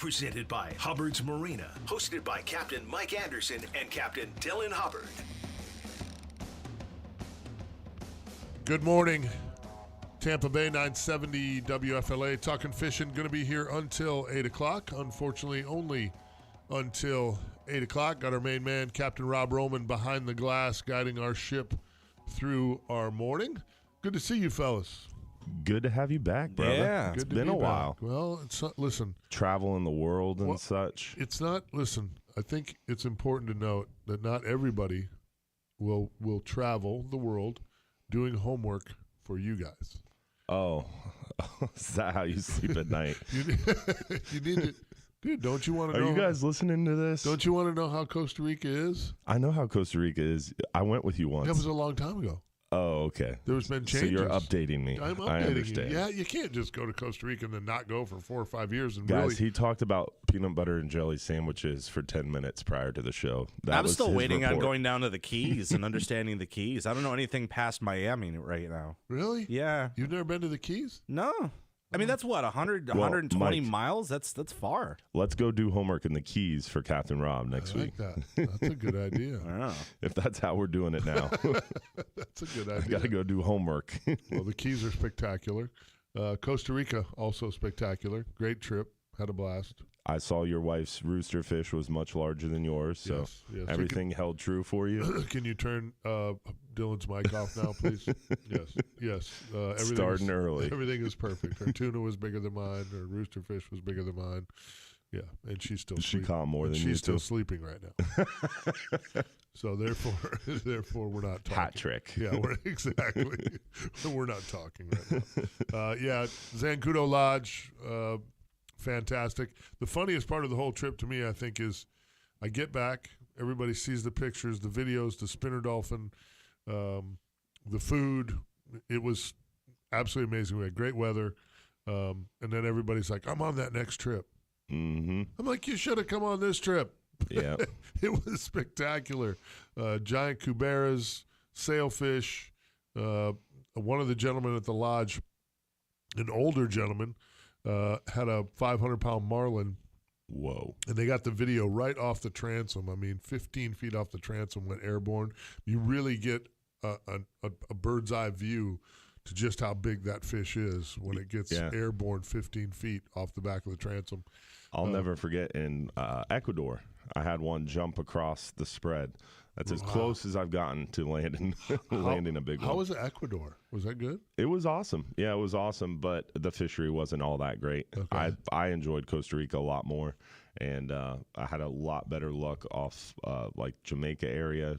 presented by Hubbard's Marina, hosted by Captain Mike Anderson and Captain Dylan Hubbard. Good morning, Tampa Bay 970 WFLA. Talking Fishing, going to be here until 8 o'clock. Unfortunately, only until 8 o'clock. Got our main man, Captain Rob Roman, behind the glass, guiding our ship through our morning. Good to see you, fellas. Good to have you back, brother. Yeah, it's been a while. Well, it's not, listen. Traveling the world and such. It's not, listen, I think it's important to note that not everybody will travel the world doing homework for you guys. Oh, is that how you sleep at night? You need to, dude, don't you want to know? Are you guys listening to this? Don't you want to know how Costa Rica is? I know how Costa Rica is. I went with you once. That was a long time ago. Oh, okay. There's been changes. So you're updating me. I'm updating I understand. you. Yeah, you can't just go to Costa Rica and then not go for 4 or 5 years. And Guys, really, he talked about peanut butter and jelly sandwiches for 10 minutes prior to the show. I'm still waiting on going down to the Keys and understanding the Keys. I don't know anything past Miami right now. Really? Yeah. You've never been to the Keys? No. I mean, that's what, 120 miles? That's far. Let's go do homework in the Keys for Captain Rob next week. I like that. That's a good idea. Wow. If that's how we're doing it now. That's a good idea. I got to go do homework. Well, the Keys are spectacular. Costa Rica, also spectacular. Great trip. Had a blast. I saw your wife's rooster fish was much larger than yours, so yes. everything held true for you. Can you turn Dylan's mic off now, please? Yes. Starting early. Everything is perfect. Her tuna was bigger than mine. Her rooster fish was bigger than mine. Yeah, and she's still She sleeping. caught more than you She's still too. sleeping right now. So therefore, we're not talking. Hat trick. Yeah, exactly. We're not talking right now. Yeah, Zancudo Lodge. Fantastic. The funniest part of the whole trip to me, I think, is I get back, everybody sees the pictures, the videos, the spinner dolphin, the food. It was absolutely amazing. We had great weather. And then everybody's like, I'm on that next trip. Mm-hmm. I'm like, you should have come on this trip. Yeah. It was spectacular. Giant cuberas, sailfish. One of the gentlemen at the lodge, an older gentleman, had a 500-pound marlin. Whoa. And they got the video right off the transom. I mean, 15 feet off the transom, went airborne. You really get a bird's eye view to just how big that fish is when it gets airborne 15 feet off the back of the transom. I'll never forget in Ecuador, I had one jump across the spread. That's as close as I've gotten to landing a big one. How was Ecuador? Was that good? It was awesome. Yeah, it was awesome, but the fishery wasn't all that great. Okay. I enjoyed Costa Rica a lot more, and I had a lot better luck off like Jamaica area,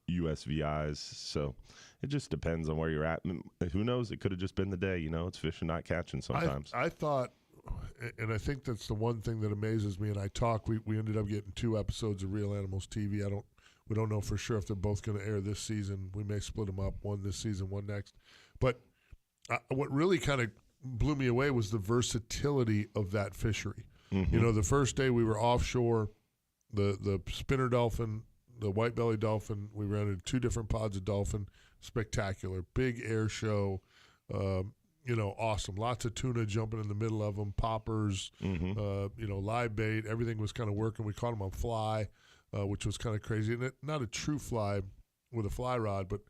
USVIs. So it just depends on where you're at. Who knows? It could have just been the day. You know, it's fishing, not catching sometimes. I thought, and I think that's the one thing that amazes me, and I talk, we ended up getting 2 episodes of Real Animals TV. We don't know for sure if they're both going to air this season. We may split them up, one this season, one next. But what really kind of blew me away was the versatility of that fishery. Mm-hmm. You know, the first day we were offshore, the spinner dolphin, the white-bellied dolphin, we ran into 2 different pods of dolphin, spectacular, big air show, awesome. Lots of tuna jumping in the middle of them, poppers, live bait. Everything was kind of working. We caught them on fly. Which was kind of crazy. And not a true fly with a fly rod, but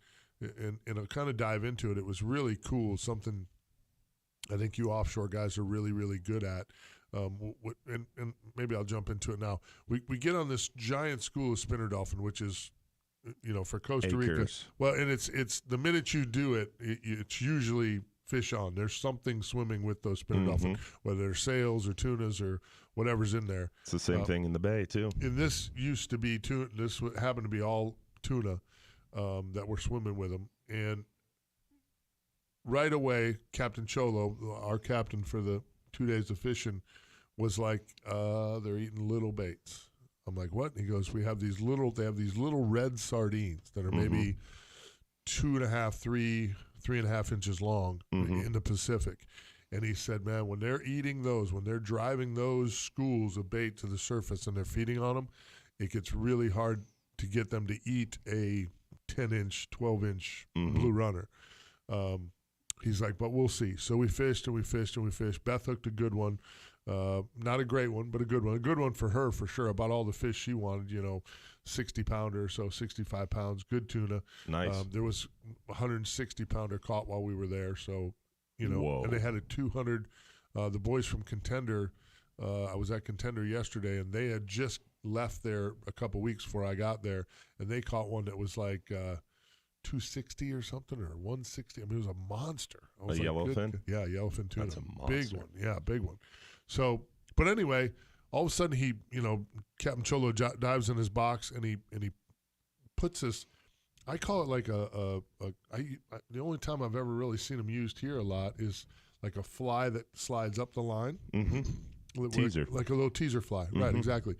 and I'll kind of dive into it. It was really cool, something I think you offshore guys are really, really good at. And maybe I'll jump into it now. We get on this giant school of spinner dolphin, which is, for Costa Rica. Well, and it's the minute you do it, it's usually fish on. There's something swimming with those spinner dolphin, whether they're sails or tunas or whatever's in there. It's the same thing in the bay too. And this used to be tuna. This happened to be all tuna that were swimming with them. And right away, Captain Cholo, our captain for the 2 days of fishing, was like, they're eating little baits. I'm like, what? And he goes, they have these little red sardines that are maybe 2.5, 3.5 inches long in the Pacific. And he said, man, when they're eating those, when they're driving those schools of bait to the surface and they're feeding on them, it gets really hard to get them to eat a 10-inch, 12-inch blue runner. He's like, but we'll see. So we fished and we fished and we fished. Beth hooked a good one. Not a great one, but a good one. A good one for her, for sure. About all the fish she wanted, 60-pounder or so, 65 pounds, good tuna. Nice. There was 160-pounder caught while we were there. So, Whoa. and they had a 200. The boys from Contender, I was at Contender yesterday, and they had just left there a couple weeks before I got there, and they caught one that was like 260 or something, or 160. I mean, it was a monster. I was A yellowfin? Yeah, yellowfin tuna. That's a monster. Big one. Yeah, big one. So, but anyway, all of a sudden he, Captain Cholo dives in his box and he puts this. I call it like the only time I've ever really seen him used here a lot is like a fly that slides up the line. Mm-hmm. Teaser. Like a little teaser fly. Mm-hmm. Right, exactly.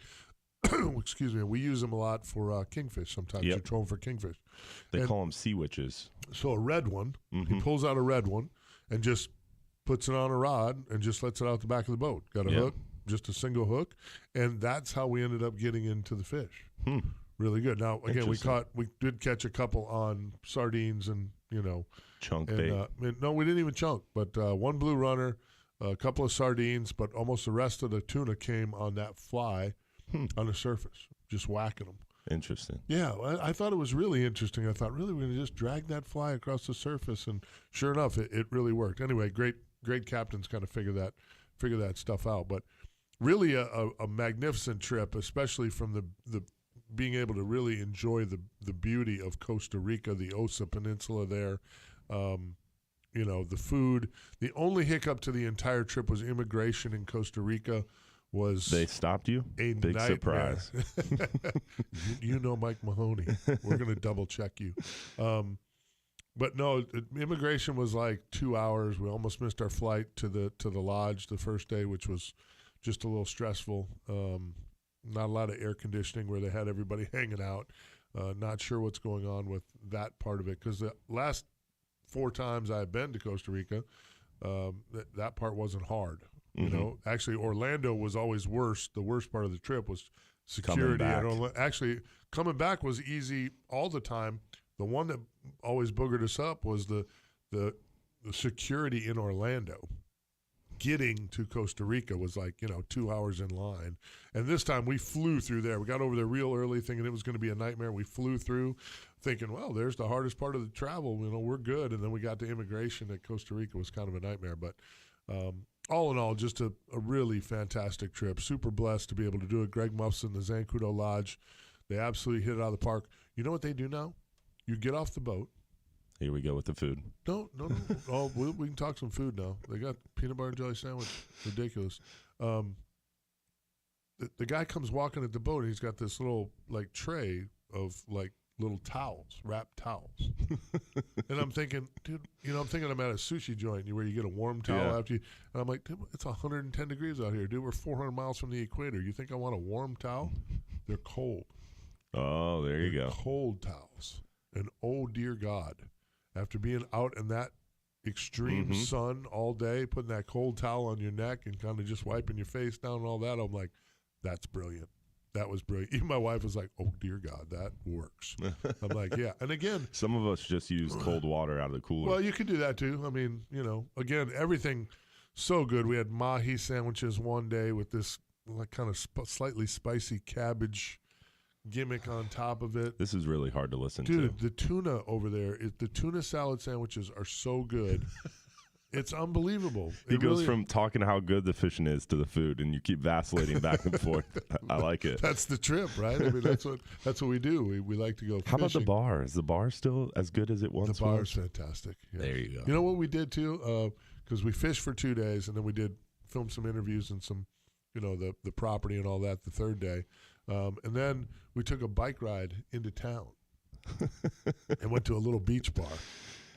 Excuse me. We use them a lot for kingfish sometimes. Yep. You throw them for kingfish. They call them sea witches. So a red one, Mm-hmm. he pulls out a red one and just puts it on a rod and just lets it out the back of the boat. Got a hook, just a single hook, and that's how we ended up getting into the fish. Really good. Now, again, we did catch a couple on sardines and, Chunk and, bait. no, we didn't even chunk, but one blue runner, a couple of sardines, but almost the rest of the tuna came on that fly on the surface, just whacking them. Interesting. Yeah, I thought it was really interesting. I thought, really, we're going to just drag that fly across the surface, and sure enough, it really worked. Anyway, great captains kind of figure that stuff out. But really a magnificent trip, especially from the being able to really enjoy the beauty of Costa Rica, the Osa Peninsula there. The food. The only hiccup to the entire trip was immigration in Costa Rica. They stopped you? A Big nightmare. surprise. you know Mike Mahoney. We're going to double check you. But no, immigration was like 2 hours. We almost missed our flight to the lodge the first day, which was just a little stressful. Not a lot of air conditioning where they had everybody hanging out. Not sure what's going on with that part of it, because the last 4 times I've been to Costa Rica, that part wasn't hard. Actually, Orlando was always worse. The worst part of the trip was security. Actually, coming back was easy all the time. The one that always boogered us up was the security in Orlando. Getting to Costa Rica was like, 2 hours in line. And this time we flew through there. We got over there real early thinking it was going to be a nightmare. We flew through thinking, well, there's the hardest part of the travel. We're good. And then we got to immigration at Costa Rica. Was kind of a nightmare. But all in all, just a really fantastic trip. Super blessed to be able to do it. Greg Muffson, the Zancudo Lodge, they absolutely hit it out of the park. You know what they do now? You get off the boat. Here we go with the food. No. Oh, we can talk some food now. They got peanut butter and jelly sandwich. Ridiculous. The guy comes walking at the boat, and he's got this little, tray of, little towels, wrapped towels. And I'm thinking, dude, I'm at a sushi joint where you get a warm towel after you. And I'm like, dude, it's 110 degrees out here, dude. We're 400 miles from the equator. You think I want a warm towel? They're cold. Oh, there you go. Cold towels. And oh, dear God, after being out in that extreme sun all day, putting that cold towel on your neck and kind of just wiping your face down and all that, I'm like, that's brilliant. That was brilliant. Even my wife was like, oh, dear God, that works. I'm like, yeah. And again, some of us just use cold water out of the cooler. Well, you could do that too. I mean, again, everything so good. We had mahi sandwiches one day with this kind of slightly spicy cabbage gimmick on top of it. This is really hard to listen to. Dude, the tuna over there, the tuna salad sandwiches are so good. It's unbelievable. He goes from talking how good the fishing is to the food, and you keep vacillating back and forth. I like it. That's the trip, right? I mean, that's what we do. We like to go fishing. How about the bar? Is the bar still as good as it once was? The bar is fantastic. Yeah. There you go. You know what we did too? Because we fished for 2 days, and then we did film some interviews and some, the property and all that the third day. And then we took a bike ride into town and went to a little beach bar.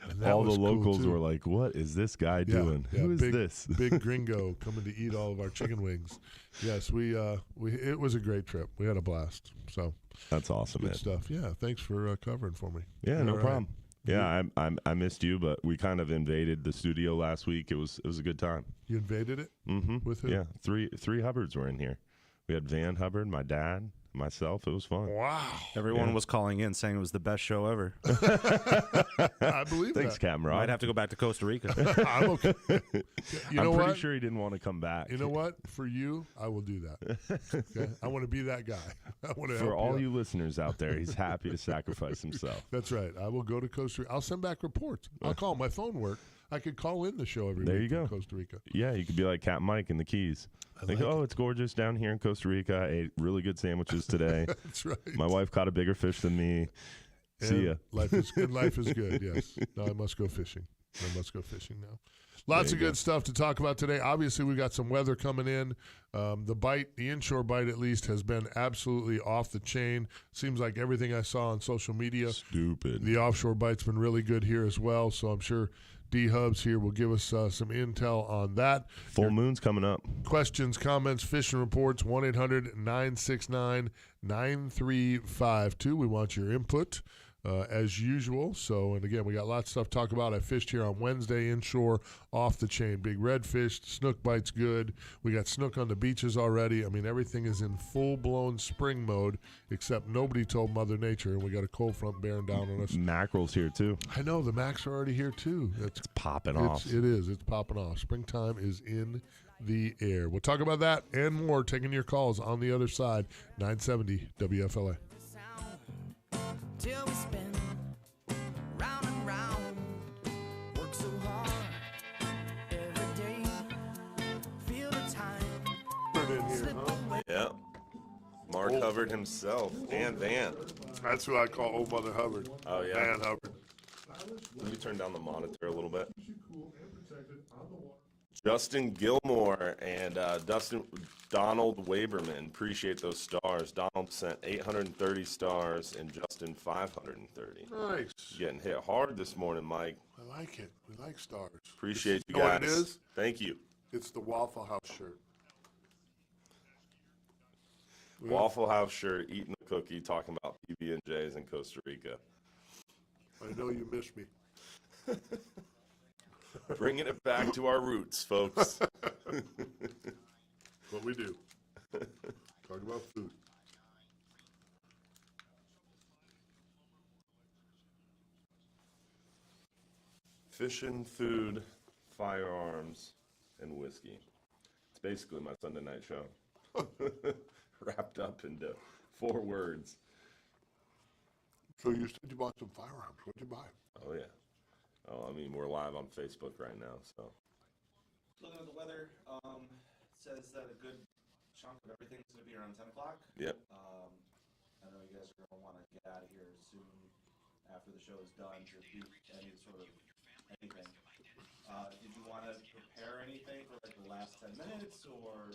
And all the locals cool were like, what is this guy doing? Yeah, Who is this? Big gringo coming to eat all of our chicken wings. Yes, it was a great trip. We had a blast. So that's awesome, good man. stuff. Yeah, thanks for covering for me. Yeah, no problem. Yeah, I missed you, but we kind of invaded the studio last week. It was a good time. You invaded it? Mm-hmm. With who? Yeah, three Hubbards were in here. We had Van Hubbard, my dad, myself. It was fun. Wow. Everyone was calling in saying it was the best show ever. I believe Thanks, that. Capt. I'd have to go back to Costa Rica. I'm okay. You know I'm pretty what? sure he didn't want to come back. You know what? For you, I will do that. Okay? I want to be that guy. I want to For help all out. you listeners out there, he's happy to sacrifice himself. That's right. I will go to Costa Rica. I'll send back reports. I'll call. My phone work. I could call in the show every There week you from go. Costa Rica. Yeah, you could be like Capt Mike in the Keys. like Oh, it's gorgeous down here in Costa Rica. I ate really good sandwiches today. That's right. My wife caught a bigger fish than me. See ya. Life is good. Life is good. Yes. No, I must go fishing. I must go fishing now. Lots of good stuff to talk about today. Obviously, we got some weather coming in. The inshore bite at least, has been absolutely off the chain. Seems like everything I saw on social media. Stupid. The offshore bite's been really good here as well. So I'm sure D-Hubs here will give us some intel on that. Full moon's coming up. Questions, comments, fishing reports, 1-800-969-9352. We want your input as usual. So, and again, we got lots of stuff to talk about. I fished here on Wednesday inshore, off the chain. Big redfish, snook bites good. We got snook on the beaches already. I mean, everything is in full-blown spring mode, except nobody told Mother Nature, and we got a cold front bearing down on us. Mackerel's here, too. I know, the macks are already here, too. It's popping off. It is. It's popping off. Springtime is in the air. We'll talk about that and more, taking your calls on the other side. 970 WFLA. Till we spin round and round, work so hard every day, feel the time slip away. Yep. Mark Hubbard himself and Van. That's who I call Old Mother Hubbard. Oh, yeah. Van Hubbard. Let me turn down the monitor a little bit. Justin Gilmore and Donald Waberman. Appreciate those stars. Donald sent 830 stars and Justin 530. Nice. Getting hit hard this morning, Mike. I like it. We like stars. Appreciate you know guys. what it is? Thank you. It's the Waffle House shirt. Waffle House shirt, eating a cookie, talking about PB&Js in Costa Rica. I know you miss me. Bringing it back to our roots, folks. What we do. Talk about food. Fishing, food, firearms, and whiskey. It's basically my Sunday night show. Wrapped up into 4 words. So you said you bought some firearms. What'd you buy? Oh, yeah. Oh, I mean, we're live on Facebook right now, so. Looking at the weather, it says that a good chunk of everything's going to be around 10 o'clock. Yep. I know you guys are going to want to get out of here soon after the show is done to do any sort of anything. Did you want to prepare anything for like the last 10 minutes, or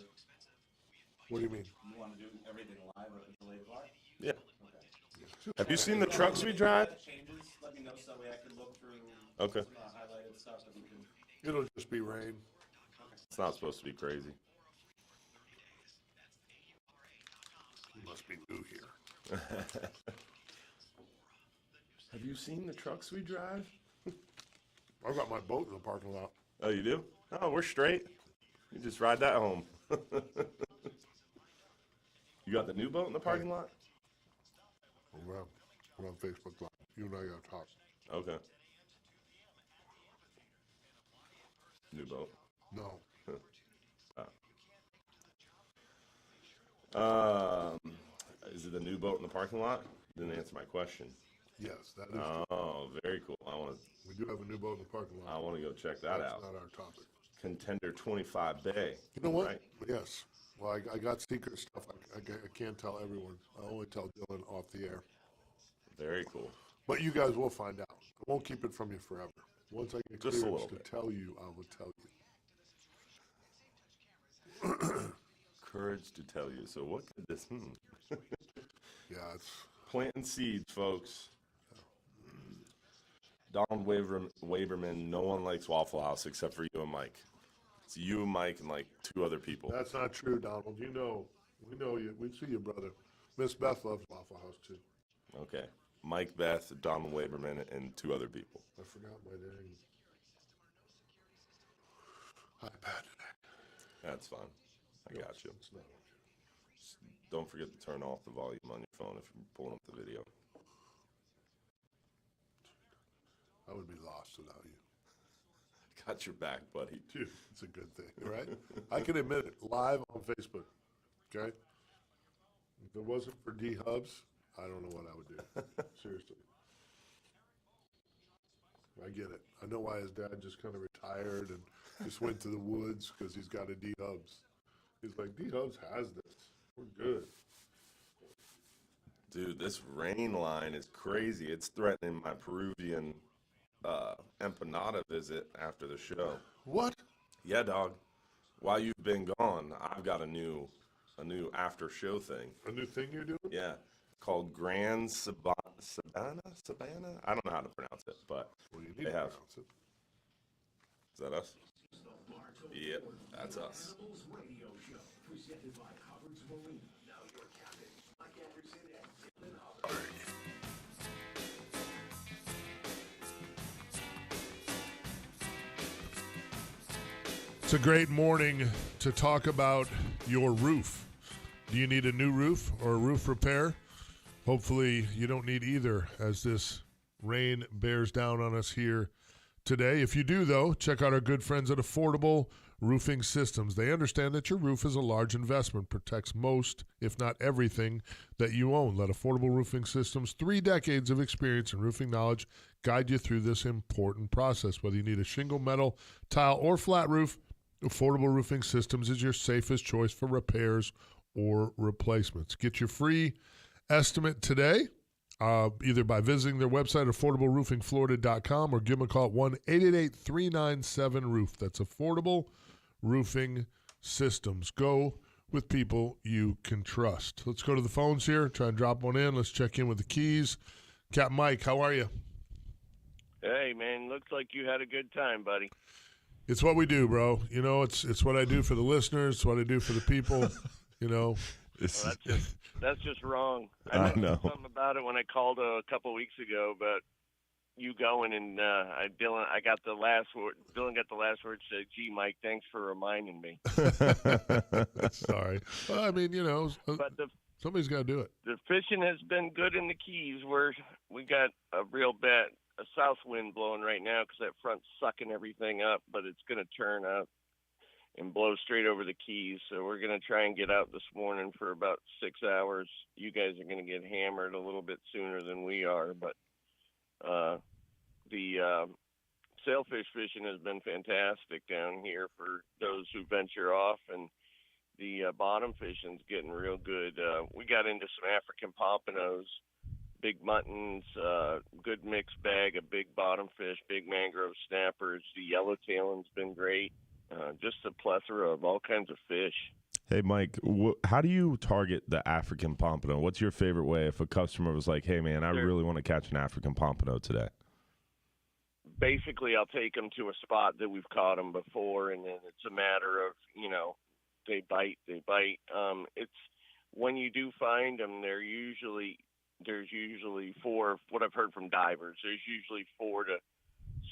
What do you mean? you want to do everything live until 8 o'clock? Yeah. Okay. Have you seen the trucks we drive? Changes, let me know so that way I can look through Okay. some highlighted stuff that we can. It'll just be rain. It's not supposed to be crazy. You must be new here. Have you seen the trucks we drive? I've got my boat in the parking lot. Oh, you do? Oh, we're straight. You just ride that home. You got the new boat in the parking lot? We're on Facebook Live. You and I got to talk. Okay. New boat. No. Is it the new boat in the parking lot? Didn't answer my question. Yes, that is true. Oh, very cool. We do have a new boat in the parking lot. I want to go check that That's out. not our topic. Contender 25 Bay. You know what? Right? Yes. Well, I got secret stuff I can't tell everyone. I only tell Dylan off the air. Very cool. But you guys will find out. I won't keep it from you forever. Once I get Just a clearance little to bit. tell you, I will tell you. Courage to tell you. So what could this Yeah, it's Planting seeds, folks. Donald Waberman, no one likes Waffle House except for you and Mike. It's you, Mike, and like 2 other people. that's not true, Donald. You know, we know you. We see you, brother. Miss Beth loves Waffle House too. Okay. Mike, Beth, Donald Waberman, and 2 other people. I forgot my name. iPad today. That's fine. I got you. It's not. Don't forget to turn off the volume on your phone if you're pulling up the video. I would be lost without you. Got your back, buddy. Dude, it's a good thing, right? I can admit it live on Facebook, okay? If it wasn't for D Hubs, I don't know what I would do. Seriously. I get it. I know why his dad just kind of retired and just went to the woods because he's got a D Hubs. He's like, D Hubs has this. We're good. Dude, this rain line is crazy. It's threatening my Peruvian empanada visit after the show. What? Yeah, dog. While you've been gone, I've got a new after show thing. A new thing you're doing? Yeah, called Grand Sabana. I don't know how to pronounce it, but Well, you need they to have. pronounce it. Is that us? Yep, that's us. Radio show presented by Hubbard's Marina. Now your captains, Mike Anderson and Dylan Hubbard. It's a great morning to talk about your roof. Do you need a new roof or a roof repair? Hopefully you don't need either as this rain bears down on us here today. If you do, though, check out our good friends at Affordable Roofing Systems. They understand that your roof is a large investment, protects most, if not everything, that you own. Let Affordable Roofing Systems, 3 decades of experience and roofing knowledge, guide you through this important process. Whether you need a shingle, metal, tile, or flat roof, Affordable Roofing Systems is your safest choice for repairs or replacements. Get your free estimate today, either by visiting their website, affordableroofingflorida.com, or give them a call at 1-888-397-ROOF. That's Affordable Roofing Systems. Go with people you can trust. Let's go to the phones here. Try and drop one in. Let's check in with the Keys. Capt Mike, how are you? Hey, man, looks like you had a good time, buddy. It's what we do, bro. You know, it's what I do for the listeners. It's what I do for the people. You know, Well, that's just wrong. I know. Something about it when I called a couple weeks ago, but you going and Dylan, I got the last word. Dylan got the last word. Said, "Gee, Mike, thanks for reminding me." Sorry. Well, I mean, you know, But somebody's got to do it. the fishing has been good in the Keys. We got a real a south wind blowing right now because that front's sucking everything up, but it's going to turn up and blow straight over the Keys. So we're going to try and get out this morning for about 6 hours. You guys are going to get hammered a little bit sooner than we are, but the sailfish fishing has been fantastic down here for those who venture off, and the bottom fishing's getting real good. We got into some African pompanos, big muttons, good mixed bag of big bottom fish, big mangrove snappers. The yellowtailing's been great. Just a plethora of all kinds of fish. Hey, Mike, how do you target the African pompano? What's your favorite way if a customer was like, hey, man, I really want to catch an African pompano today? Basically, I'll take them to a spot that we've caught them before, and then it's a matter of, they bite. It's when you do find them, there's usually 4, what I've heard from divers, there's usually 4 to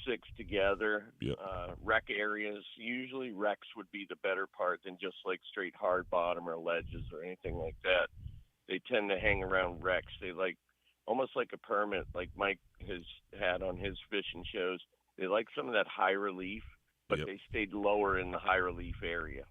6 together. Yep. Wreck areas, usually wrecks would be the better part than just like straight hard bottom or ledges or anything like that. They tend to hang around wrecks. They like almost like a permit, like Mike has had on his fishing shows. They like some of that high relief, but Yep. they stayed lower in the high relief area.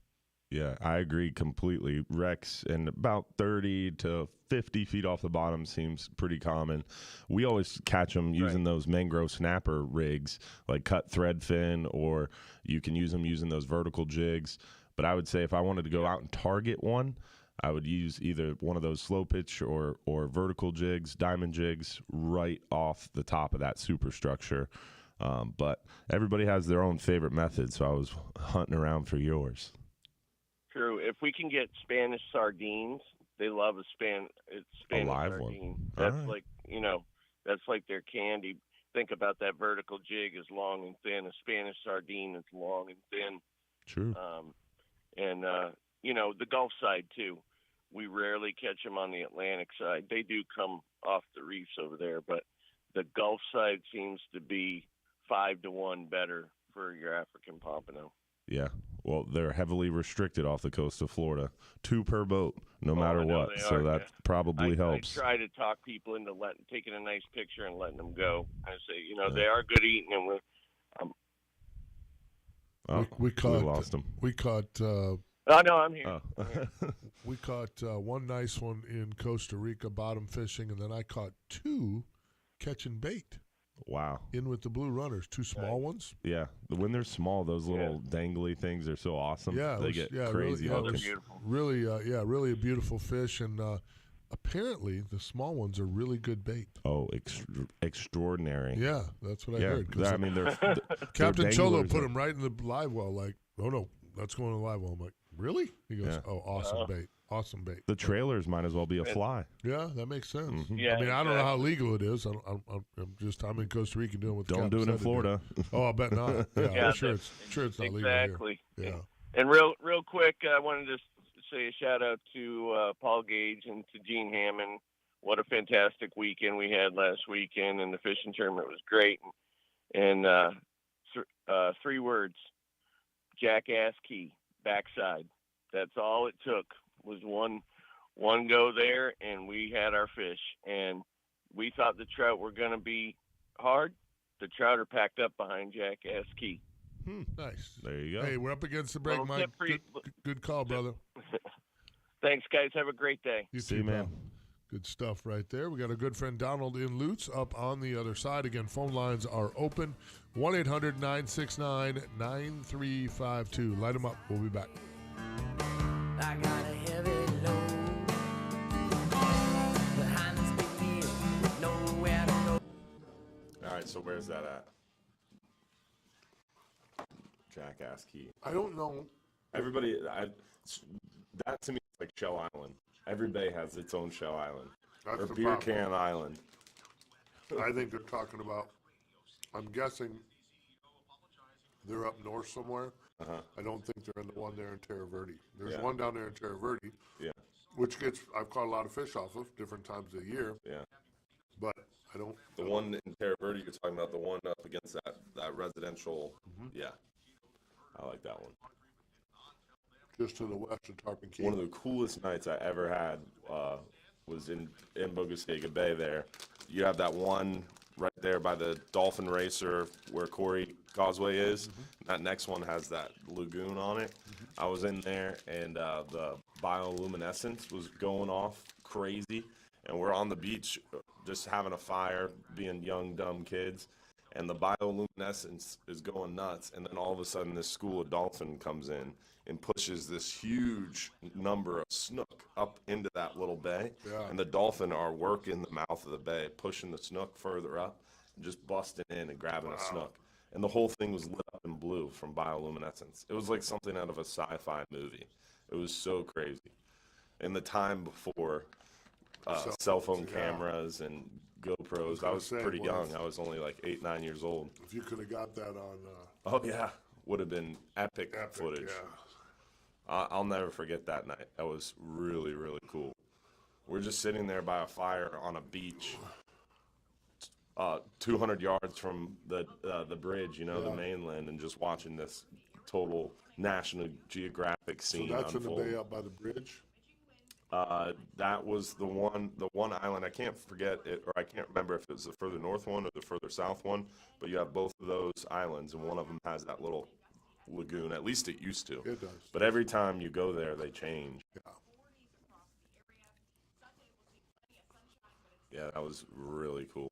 Yeah, I agree completely. Wrecks and about 30 to 50 feet off the bottom seems pretty common. We always catch them using those mangrove snapper rigs, like cut thread fin, or you can use them using those vertical jigs. But I would say if I wanted to go out and target one, I would use either one of those slow pitch or vertical jigs, diamond jigs, right off the top of that superstructure. But everybody has their own favorite method, so I was hunting around for yours. True. If we can get Spanish sardines, they love a Spanish live one. sardine. All That's right. like, that's like their candy. Think about that vertical jig is long and thin. A Spanish sardine is long and thin. True. The Gulf side too. We rarely catch them on the Atlantic side. They do come off the reefs over there, but the Gulf side seems to be 5 to 1 better for your African pompano. Yeah. Well, they're heavily restricted off the coast of Florida. 2 per boat, no matter what. So that probably helps. I try to talk people into taking a nice picture and letting them go. I say, they are good eating, and we lost them. We caught. Oh no, I'm here. We caught one nice one in Costa Rica bottom fishing, and then I caught 2 catching bait. Wow. In with the blue runners, 2 small ones. Yeah. When they're small, those little dangly things are so awesome. Yeah. They get crazy. Really, beautiful. Really, really a beautiful fish. And apparently the small ones are really good bait. Oh, extraordinary. Yeah, that's what I heard. I mean, they're Captain Cholo put them right in the live well, like, oh, no, that's going in the live well. I'm like, really? He goes, oh, awesome bait. Awesome bait. The trailers might as well be a fly. Yeah, that makes sense. Mm-hmm. Yeah, I mean, I don't know how legal it is. I'm in Costa Rica doing what the Don't do it in Florida. Oh, I bet not. Yeah, I'm sure it's not legal here. Exactly. Yeah. And real quick, I wanted to say a shout out to Paul Gage and to Gene Hammond. What a fantastic weekend we had last weekend, and the fishing tournament was great. And 3 words: jackass key, backside. That's all it took. Was one go there, and we had our fish. And we thought the trout were going to be hard. The trout are packed up behind Jackass Key. Nice. There you go. Hey, we're up against the break, Mike. Good call, brother. Thanks, guys. Have a great day. You too, man. Good stuff right there. We got our good friend Donald in Lutz up on the other side. Again, phone lines are open. 1-800-969-9352. Light them up. We'll be back. I got a heavy load behind this big wheel, nowhere to go. All right, so where's that at? Jackass Key. I don't know. Everybody, that to me is like Shell Island. Every bay has its own Shell Island. That's or the Beer problem. Can Island. I think they're talking about, I'm guessing they're up north somewhere. I don't think they're in the one there in Terra Verde. There's one down there in Terra Verde, which I've caught a lot of fish off of different times of the year. Yeah. But I don't. The one in Terra Verde, you're talking about the one up against that residential. Yeah. I like that one. Just to the west of Tarpon Key. One of the coolest nights I ever had was in Bogasega Bay there. You have that one right there by the Dolphin Racer where Corey Causeway is. That next one has that lagoon on it. I was in there, and the bioluminescence was going off crazy. And we're on the beach just having a fire, being young, dumb kids. And the bioluminescence is going nuts. And then all of a sudden, this school of dolphin comes in and pushes this huge number of snook up into that little bay. Yeah. And the dolphin are working the mouth of the bay, pushing the snook further up and just busting in and grabbing a snook. And the whole thing was lit up in blue from bioluminescence. It was like something out of a sci-fi movie. It was so crazy. In the time before cell phone cameras and GoPros, I was pretty young. I was only like 8, 9 years old. If you could have got that on. Oh, yeah. Would have been epic footage. Yeah. I'll never forget that night. That was really, really cool. We're just sitting there by a fire on a beach, 200 yards from the bridge, the mainland, and just watching this total National Geographic scene So that's unfold. in the bay up by the bridge? That was the one island. I can't forget it, or I can't remember if it was the further north one or the further south one, but you have both of those islands, and one of them has that little lagoon. At least it used to. It does. But every time you go there, they change. Yeah, that was really cool.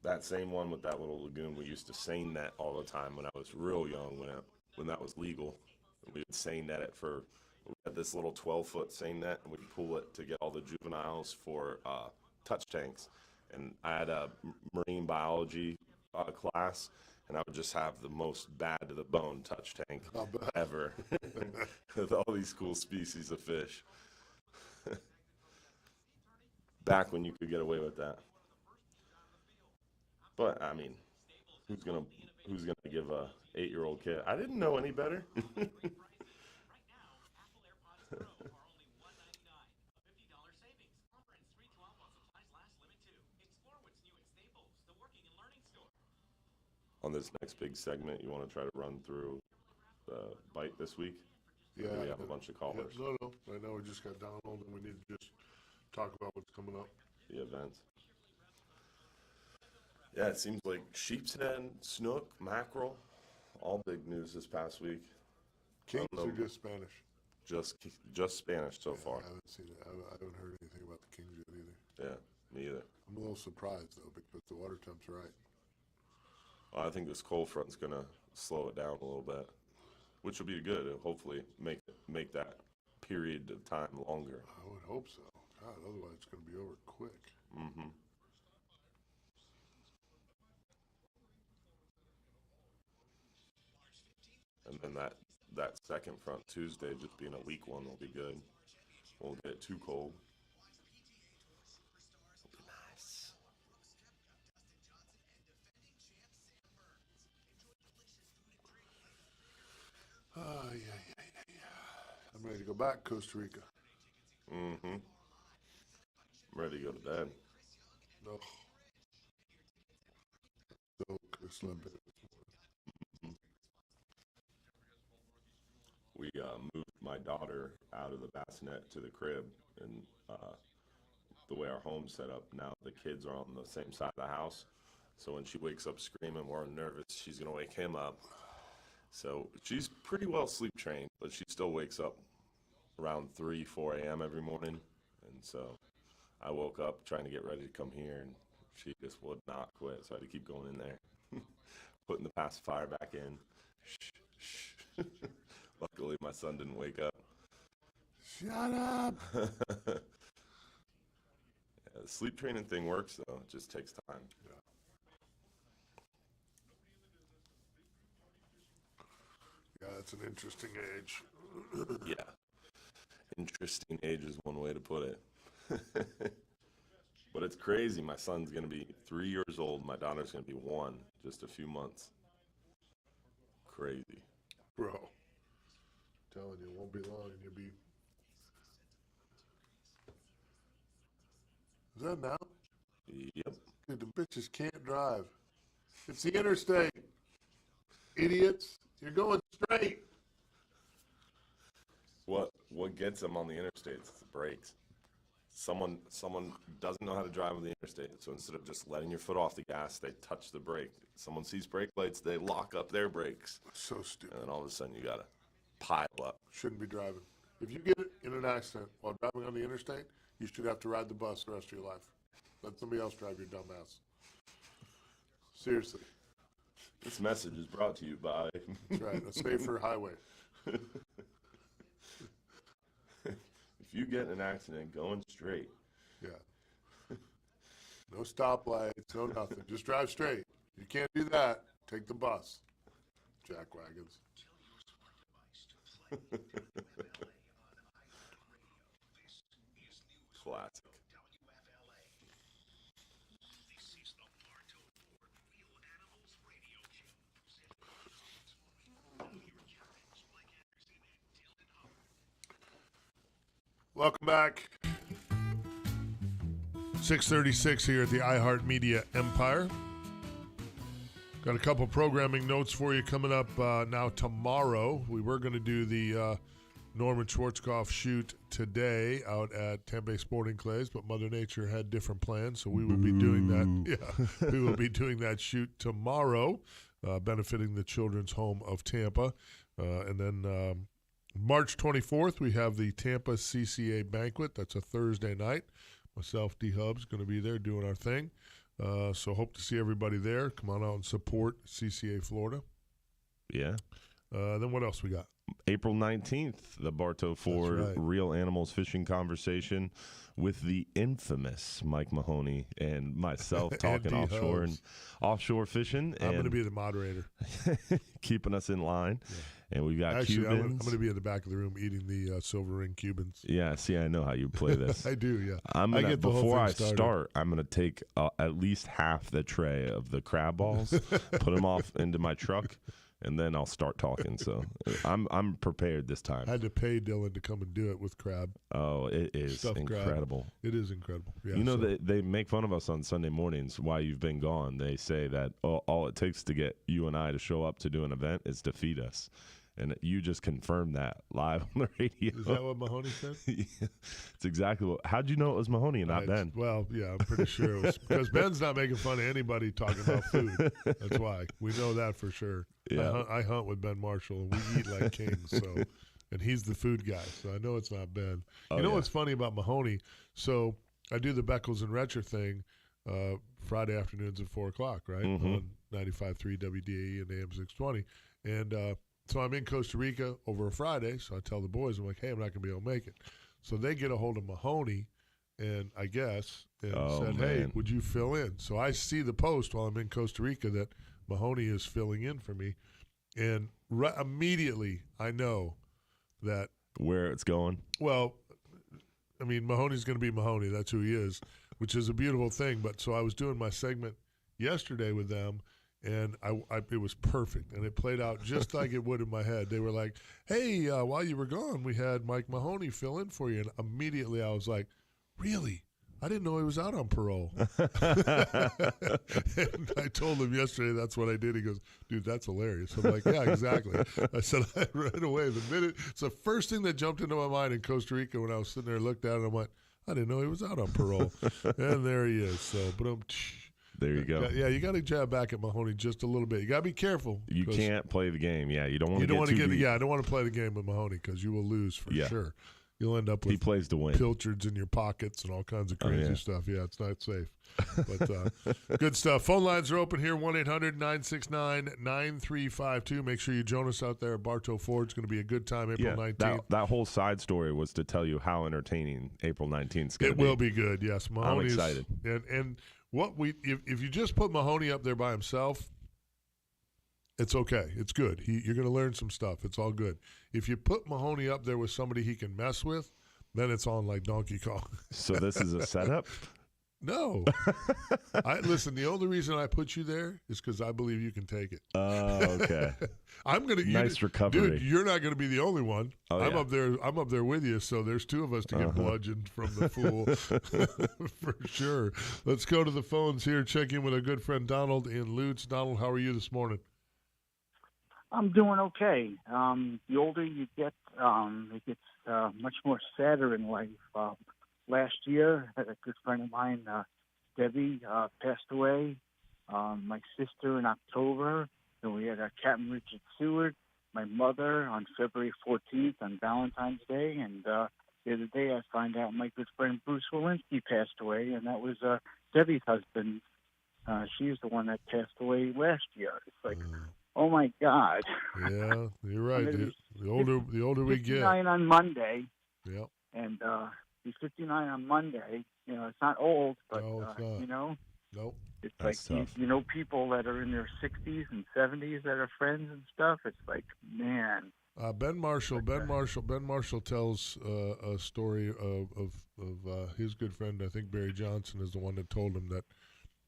That same one with that little lagoon, we used to seine net all the time when I was real young, when that was legal. We would seine net it we had this little 12-foot seine net, and we'd pull it to get all the juveniles for touch tanks. And I had a marine biology class, and I would just have the most bad-to-the-bone touch tank ever with all these cool species of fish. Back when you could get away with that. But, I mean, who's gonna give a 8-year-old kid? I didn't know any better. on this next big segment, you want to try to run through the bite this week? Yeah. We have a bunch of callers. Yeah, no. Right now we just got Donald, and we need to just talk about what's coming up. The events. Yeah, it seems like sheep's head, snook, mackerel, all big news this past week. Kings know. or just Spanish? Just Spanish so far. I haven't seen it. I haven't heard anything about the Kings yet either. Yeah, me either. I'm a little surprised, though, because the water temp's right. Well, I think this cold front's going to slow it down a little bit, which will be good. It'll hopefully make that period of time longer. I would hope so. God, otherwise it's going to be over quick. Mm-hmm. And then that second front Tuesday, just being a weak one, will be good. Won't get too cold. It'll be nice. I'm ready to go back, Costa Rica. Mm-hmm. I'm ready to go to bed. No. So, Slim Bit. We moved my daughter out of the bassinet to the crib, and the way our home's set up now, the kids are on the same side of the house. So when she wakes up screaming, we're nervous, she's gonna wake him up. So she's pretty well sleep trained, but she still wakes up around 4 a.m. every morning. And so I woke up trying to get ready to come here, and she just would not quit. So I had to keep going in there, putting the pacifier back in. Shh, shh. Luckily, my son didn't wake up. Shut up! Yeah, the sleep training thing works, though. It just takes time. Yeah, it's an interesting age. Yeah. Interesting age is one way to put it. But it's crazy. My son's going to be 3 years old. My daughter's going to be 1, just a few months. Crazy. Bro. Telling you, it won't be long and you'll be... Is that now? Yep. Dude, the bitches can't drive. It's the interstate. Idiots. You're going straight. What gets them on the interstate is the brakes. Someone doesn't know how to drive on the interstate, so instead of just letting your foot off the gas, they touch the brake. Someone sees brake lights, they lock up their brakes. So stupid. And then all of a sudden you got to pile up. Shouldn't be driving. If you get in an accident while driving on the interstate, you should have to ride the bus the rest of your life. Let somebody else drive your dumb ass. Seriously. This message is brought to you by... That's right, a safer highway. If you get in an accident, going straight. Yeah. No stoplights, no nothing. Just drive straight. You can't do that. Take the bus. Jackwagons. Classic. WFLA. This is the Bartow Ford Real Animals radio show. Your captains, Mike Anderson and Dylan Hubbard. Welcome back. 6:36 here at the iHeartMedia Empire. Got a couple programming notes for you coming up now tomorrow. We were going to do the Norman Schwarzkopf shoot today out at Tempe Sporting Clays, but Mother Nature had different plans, so we will be doing that. Yeah, we will be doing that shoot tomorrow, benefiting the Children's Home of Tampa. And then March 24th, we have the Tampa CCA banquet. That's a Thursday night. Myself, D. Hub's going to be there doing our thing. So hope to see everybody there. Come on out and support CCA Florida. Yeah. Then what else we got? April 19th, the Bartow Ford right. Real Animals Fishing Conversation with the infamous Mike Mahoney and myself talking Andy offshore Hubs. and offshore fishing. I'm going to and be the moderator. keeping us in line. Yeah. And we've got Actually, Cubans. I'm going to be in the back of the room eating the silver ring Cubans. Yeah, see, I know how you play this. I do, yeah. I'm gonna, I get the whole before thing I started. start, I'm going to take at least half the tray of the crab balls, put them off into my truck, and then I'll start talking. So I'm prepared this time. I had to pay Dylan to come and do it with crab. Oh, it is Stuffed incredible. Crab. It is incredible. Yeah, You know, they make fun of us on Sunday mornings while you've been gone. They say that all it takes to get you and I to show up to do an event is to feed us. And you just confirmed that live on the radio. Is that what Mahoney said? Yeah, it's exactly what. How'd you know it was Mahoney and not Ben? Well, yeah, I'm pretty sure it was because Ben's not making fun of anybody talking about food. That's why we know that for sure. Yeah. I hunt with Ben Marshall, and we eat like kings. So, and he's the food guy, so I know it's not Ben. Oh, you know yeah. what's funny about Mahoney? So I do the Beckles and Retcher thing Friday afternoons at 4:00, right, on 95.3 WDAE and AM 620, and. So I'm in Costa Rica over a Friday, so I tell the boys, I'm like, hey, I'm not going to be able to make it. So they get a hold of Mahoney, and I guess, and said, hey, man. would you fill in? So I see the post while I'm in Costa Rica that Mahoney is filling in for me. And immediately I know that. Where it's going. Well, I mean, Mahoney's going to be Mahoney. That's who he is, which is a beautiful thing. But so I was doing my segment yesterday with them, and it was perfect, and it played out just like it would in my head. They were like, hey, while you were gone, we had Mike Mahoney fill in for you. And immediately I was like, really? I didn't know he was out on parole. And I told him yesterday that's what I did. He goes, dude, that's hilarious. I'm like, yeah, exactly. I said, right away, it's the first thing that jumped into my mind in Costa Rica when I was sitting there, looked at it, and I went, I didn't know he was out on parole. And there he is. So, but there you go. Yeah, you got to jab back at Mahoney just a little bit. You got to be careful. You can't play the game. Yeah, you don't want to get too deep. I don't want to play the game with Mahoney because you will lose for sure. You'll end up with he plays to win. Pilchards in your pockets and all kinds of crazy stuff. Yeah, it's not safe. But good stuff. Phone lines are open here, 1-800-969-9352. Make sure you join us out there at Bartow Ford. It's going to be a good time April 19th. That whole side story was to tell you how entertaining April 19th is going to be. It will be good, yes. Mahoney's, I'm excited. And what if you just put Mahoney up there by himself, it's okay. It's good. You're going to learn some stuff. It's all good. If you put Mahoney up there with somebody he can mess with, then it's on like Donkey Kong. So this is a setup? No. Listen, the only reason I put you there is because I believe you can take it. Oh, okay. Nice recovery. Dude, you're not going to be the only one. Oh, I'm up there with you, so there's two of us to get bludgeoned from the fool. For sure. Let's go to the phones here, check in with our good friend Donald in Lutz. Donald, how are you this morning? I'm doing okay. The older you get, it gets much more sadder in life. Last year, I had a good friend of mine, Debbie, passed away. My sister in October. Then we had Captain Richard Seward. My mother on February 14th on Valentine's Day. And the other day I find out my good friend Bruce Walensky passed away, and that was Debbie's husband. She's the one that passed away last year. It's like, oh my God! Yeah, you're right. The older we get. 59 on Monday. Yep. And he's 59 on Monday. You know, it's not old, but no, it's not. you know, nope. It's That's like tough. you know people that are in their 60s and 70s that are friends and stuff. It's like, man. Ben Marshall tells a story of his good friend. I think Barry Johnson is the one that told him that,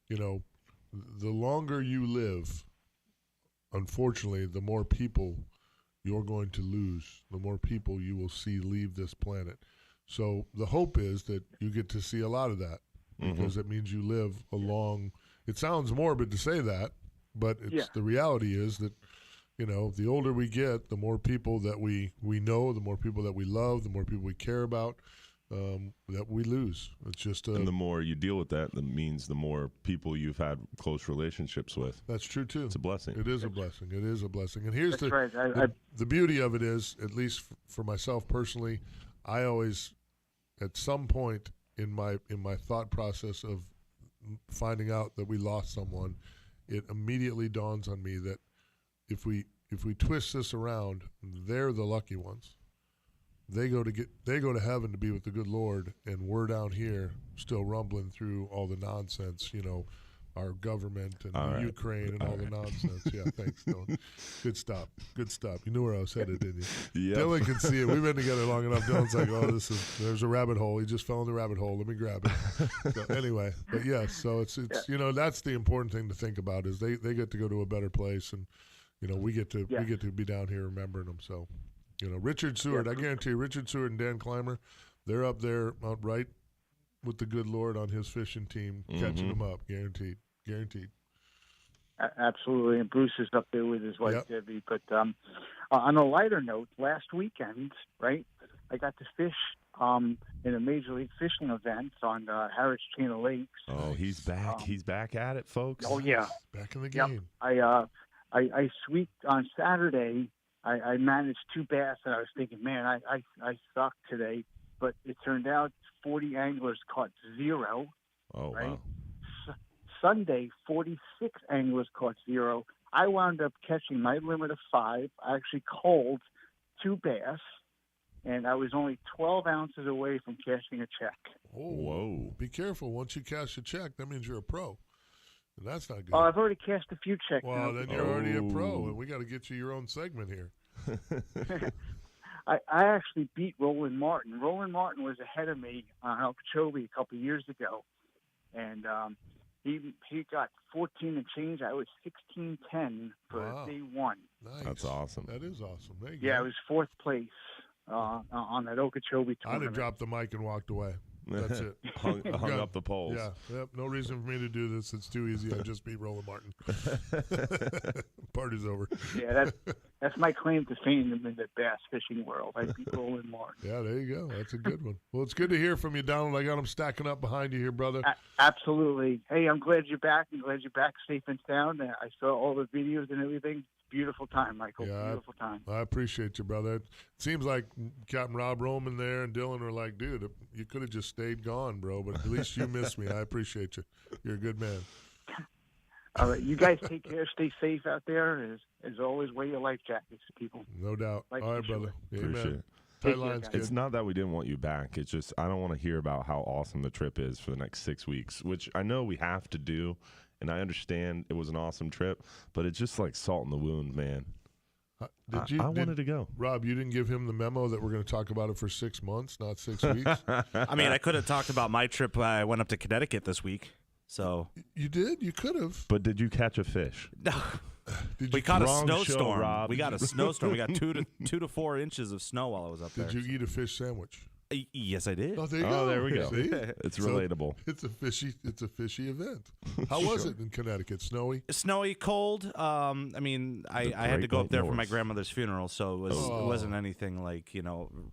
you know, the longer you live, unfortunately, the more people you're going to lose, the more people you will see leave this planet. So the hope is that you get to see a lot of that because it means you live a long. It sounds morbid to say that, but the reality is that, you know, the older we get, the more people that we know, the more people that we love, the more people we care about, that we lose. It's just and the more you deal with that means the more people you've had close relationships with. That's true too. It's a blessing. It is a blessing. It is a blessing. And here's That's right. the beauty of it is, at least for myself personally, I always, at some point in my thought process of finding out that we lost someone, it immediately dawns on me that if we twist this around, they're the lucky ones. They go to heaven to be with the good Lord, and we're down here still rumbling through all the nonsense, you know, our government and Ukraine and all the nonsense. Yeah, thanks, Dylan. Good stop. You knew where I was headed, didn't you? Yep. Dylan can see it. We've been together long enough. Dylan's like, oh, there's a rabbit hole. He just fell in the rabbit hole. Let me grab it. So anyway, but yes, so it's you know, that's the important thing to think about is they get to go to a better place, and you know, we get to be down here remembering them. So, you know, Richard Seward, I guarantee you, Richard Seward and Dan Clymer, they're up there right with the good Lord on his fishing team, catching them up, guaranteed. Absolutely, and Bruce is up there with his wife Debbie. But on a lighter note, last weekend, right, I got to fish in a Major League Fishing event on Harris Chain of Lakes. Oh, he's back. He's back at it, folks. Oh yeah, back in the game. Yep. I sweeped on Saturday. I managed 2 bass, and I was thinking, man, I sucked today. But it turned out 40 anglers caught 0. Oh right? wow. Sunday, 46 anglers caught 0. I wound up catching my limit of 5. I actually culled 2 bass, and I was only 12 ounces away from cashing a check. Oh, whoa. Be careful. Once you cash a check, that means you're a pro. And that's not good. Oh, I've already cashed a few checks. Well, then you're already a pro, and we got to get you your own segment here. I actually beat Roland Martin. Roland Martin was ahead of me on Okeechobee a couple of years ago, and he got 14 and change. I was 16-10 for day 1. Nice. That's awesome. That is awesome. There you go. Yeah, it was 4th place on that Okeechobee tournament. I'd have dropped the mic and walked away. That's it. hung up the poles. Yeah. Yep. No reason for me to do this. It's too easy. I just beat Roland Martin. Party's over. Yeah, that's my claim to fame in the bass fishing world. I beat Roland Martin. Yeah, there you go. That's a good one. Well, it's good to hear from you, Donald. I got them stacking up behind you here, brother. Absolutely. Hey, I'm glad you're back. I'm glad you're back safe and sound. I saw all the videos and everything. Beautiful time, Michael. Yeah, beautiful time. I appreciate you, brother. It seems like Captain Rob Roman there and Dylan are like, dude, you could have just stayed gone, bro, but at least you missed me. I appreciate you. You're a good man. All right, you guys take care. Stay safe out there. As always, wear your life jackets, people. No doubt. Life all right, brother. Appreciate it. Tight lines, it's not that we didn't want you back. It's just I don't want to hear about how awesome the trip is for the next 6 weeks, which I know we have to do. And I understand it was an awesome trip, but it's just like salt in the wound, man. I wanted to go. Rob, you didn't give him the memo that we're going to talk about it for 6 months, not 6 weeks? I mean, I could have talked about my trip. I went up to Connecticut this week. So you did? You could have. But did you catch a fish? No. We caught a snowstorm. We got a snowstorm. We got 2 to 4 inches of snow while I was up there. Did you eat a fish sandwich? Yes, I did. Oh, there you go. There we go. See? It's relatable. It's a fishy event. How was it in Connecticut? Snowy? Snowy, cold. I mean, I had to go up there for my grandmother's funeral, so it wasn't anything like,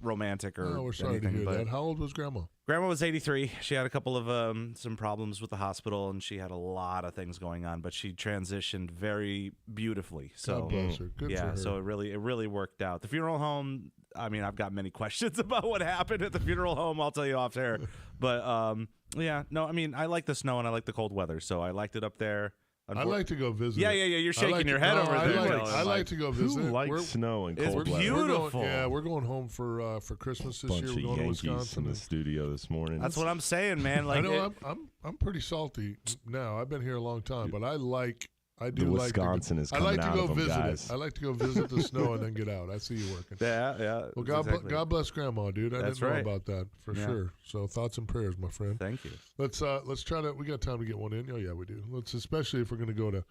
romantic or we're sorry anything. to hear that. How old was Grandma? Grandma was 83. She had a couple of some problems with the hospital, and she had a lot of things going on, but she transitioned very beautifully. So God bless her. Good for her. So it really worked out. The funeral home, I mean, I've got many questions about what happened at the funeral home. I'll tell you off air. But, I mean, I like the snow and I like the cold weather, so I liked it up there. I like to go visit. Yeah. You're shaking your head over there. I like to go visit. Who likes snow and cold weather? It's beautiful. We're going home for Christmas this year. We're going Yankees to Wisconsin in the studio this morning. That's what I'm saying, man. Like, I know I'm pretty salty now. I've been here a long time, but Wisconsin is coming out of them, guys. I like to go visit the snow and then get out. I see you working. Yeah. Well, God bless Grandma, dude. I didn't know about that for sure. So thoughts and prayers, my friend. Thank you. Let's try to. We got time to get one in. Oh yeah, we do. Especially if we're going to go to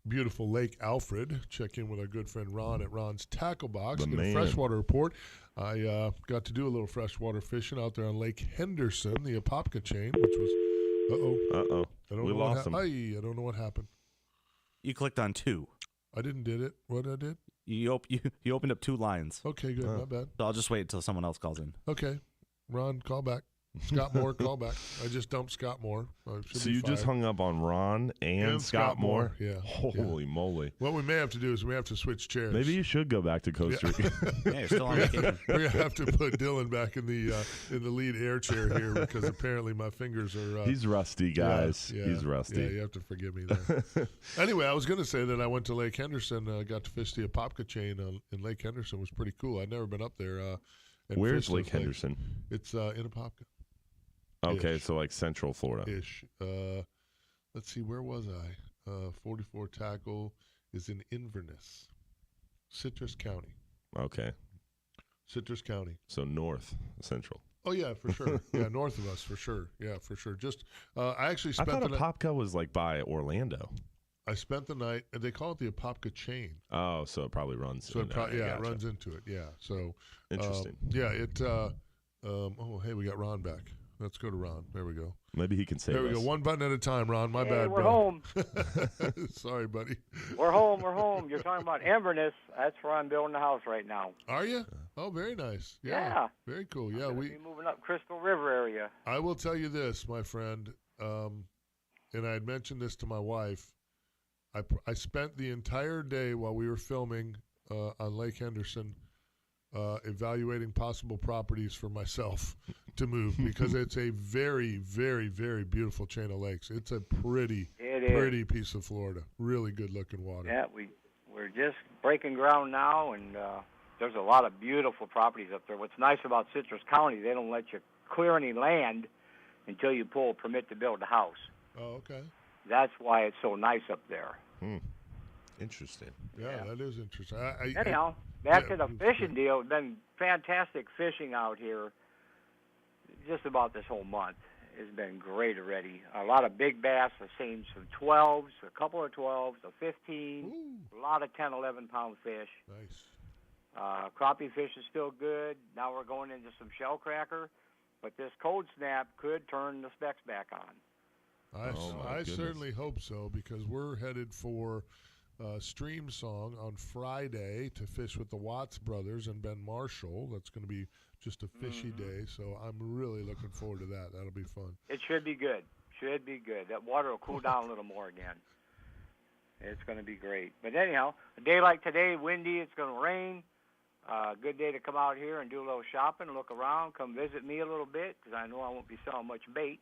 beautiful Lake Alfred. Check in with our good friend Ron at Ron's Tackle Box. Get a freshwater report. I got to do a little freshwater fishing out there on Lake Henderson, the Apopka chain, which was. We lost him. I don't know what happened. You clicked on 2. I did it. What I did? You opened up 2 lines. Okay, good. Not bad. So I'll just wait until someone else calls in. Okay. Ron, call back. Scott Moore, call back. I just dumped Scott Moore. So you just hung up on Ron and Scott Moore? Yeah. Holy moly. What we may have to do is we have to switch chairs. Maybe you should go back to Coast Rica. Yeah, you're still on vacation. We're going to have to put Dylan back in the lead air chair here because apparently my fingers are... He's rusty, guys. Yeah, He's rusty. Yeah, you have to forgive me there. Anyway, I was going to say that I went to Lake Henderson. Got to fish the Apopka chain in Lake Henderson. It was pretty cool. I'd never been up there. Where's Lake Henderson? It's in Apopka. Okay, so like Central Florida. Ish. Let's see, where was I? 44 Tackle is in Inverness, Citrus County. Okay. Citrus County. So north, central. Oh, yeah, for sure. Yeah, north of us, for sure. Yeah, for sure. Just, I actually spent I thought Apopka was like by Orlando. I spent the night, and they call it the Apopka chain. Oh, so it probably runs. So it gotcha. it runs into it. Yeah. So Interesting. Oh, hey, we got Ron back. Let's go to Ron. There we go. Maybe he can save There we us. go. One button at a time, Ron. My bad, we're bro. home. Sorry, buddy. We're home. We're home. You're talking about Inverness. That's where I'm building the house right now. Are you? Oh, very nice. Yeah. Very cool. Yeah, We're moving up Crystal River area. I will tell you this, my friend, and I had mentioned this to my wife. I spent the entire day while we were filming on Lake Henderson evaluating possible properties for myself to move because it's a very, very, very beautiful chain of lakes. It's a pretty piece of Florida. Really good-looking water. Yeah, we're just breaking ground now, and there's a lot of beautiful properties up there. What's nice about Citrus County, they don't let you clear any land until you pull a permit to build a house. Oh, okay. That's why it's so nice up there. Interesting. Yeah, that is interesting. Anyhow, back to the fishing deal. It's been fantastic fishing out here just about this whole month. It's been great already. A lot of big bass. I've seen some 12s, a couple of 12s, a 15, a lot of 10, 11-pound fish. Nice. Crappie fish is still good. Now we're going into some shell cracker, but this cold snap could turn the specs back on. I certainly hope so because we're headed for Stream Song on Friday to fish with the Watts brothers and Ben Marshall. That's going to be just a fishy day, so I'm really looking forward to that. That'll be fun. It should be good. That water will cool down a little more again. It's going to be great. But anyhow, a day like today, windy, it's going to rain. Good day to come out here and do a little shopping, look around, come visit me a little bit because I know I won't be selling much bait.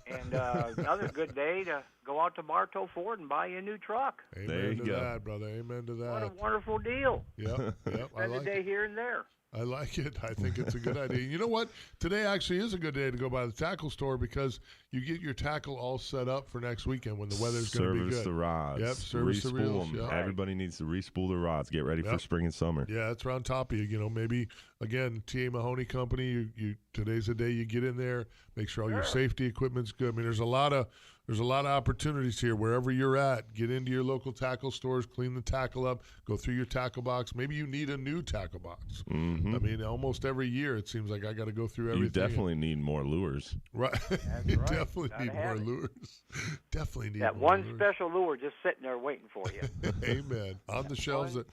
And another good day to go out to Bartow Ford and buy you a new truck. Amen to that, brother. Amen to that. What a wonderful deal. Yep. Spend a day here and there. I like it. I think it's a good idea. You know what? Today actually is a good day to go by the tackle store because you get your tackle all set up for next weekend when the weather's going to be good. Service the rods. Yep, service the reels. Them. Yep. Everybody needs to re-spool their rods. Get ready for spring and summer. Yeah, it's around top of you. You know, maybe, again, T.A. Mahoney Company, you today's the day you get in there, make sure all your safety equipment's good. I mean, there's a lot of opportunities here. Wherever you're at, get into your local tackle stores, clean the tackle up, go through your tackle box. Maybe you need a new tackle box. Mm-hmm. I mean, almost every year it seems like I got to go through everything. You definitely need more lures. Right. You definitely need more lures. Definitely need that more one lures. special lure just sitting there waiting for you. Amen. On the shelves at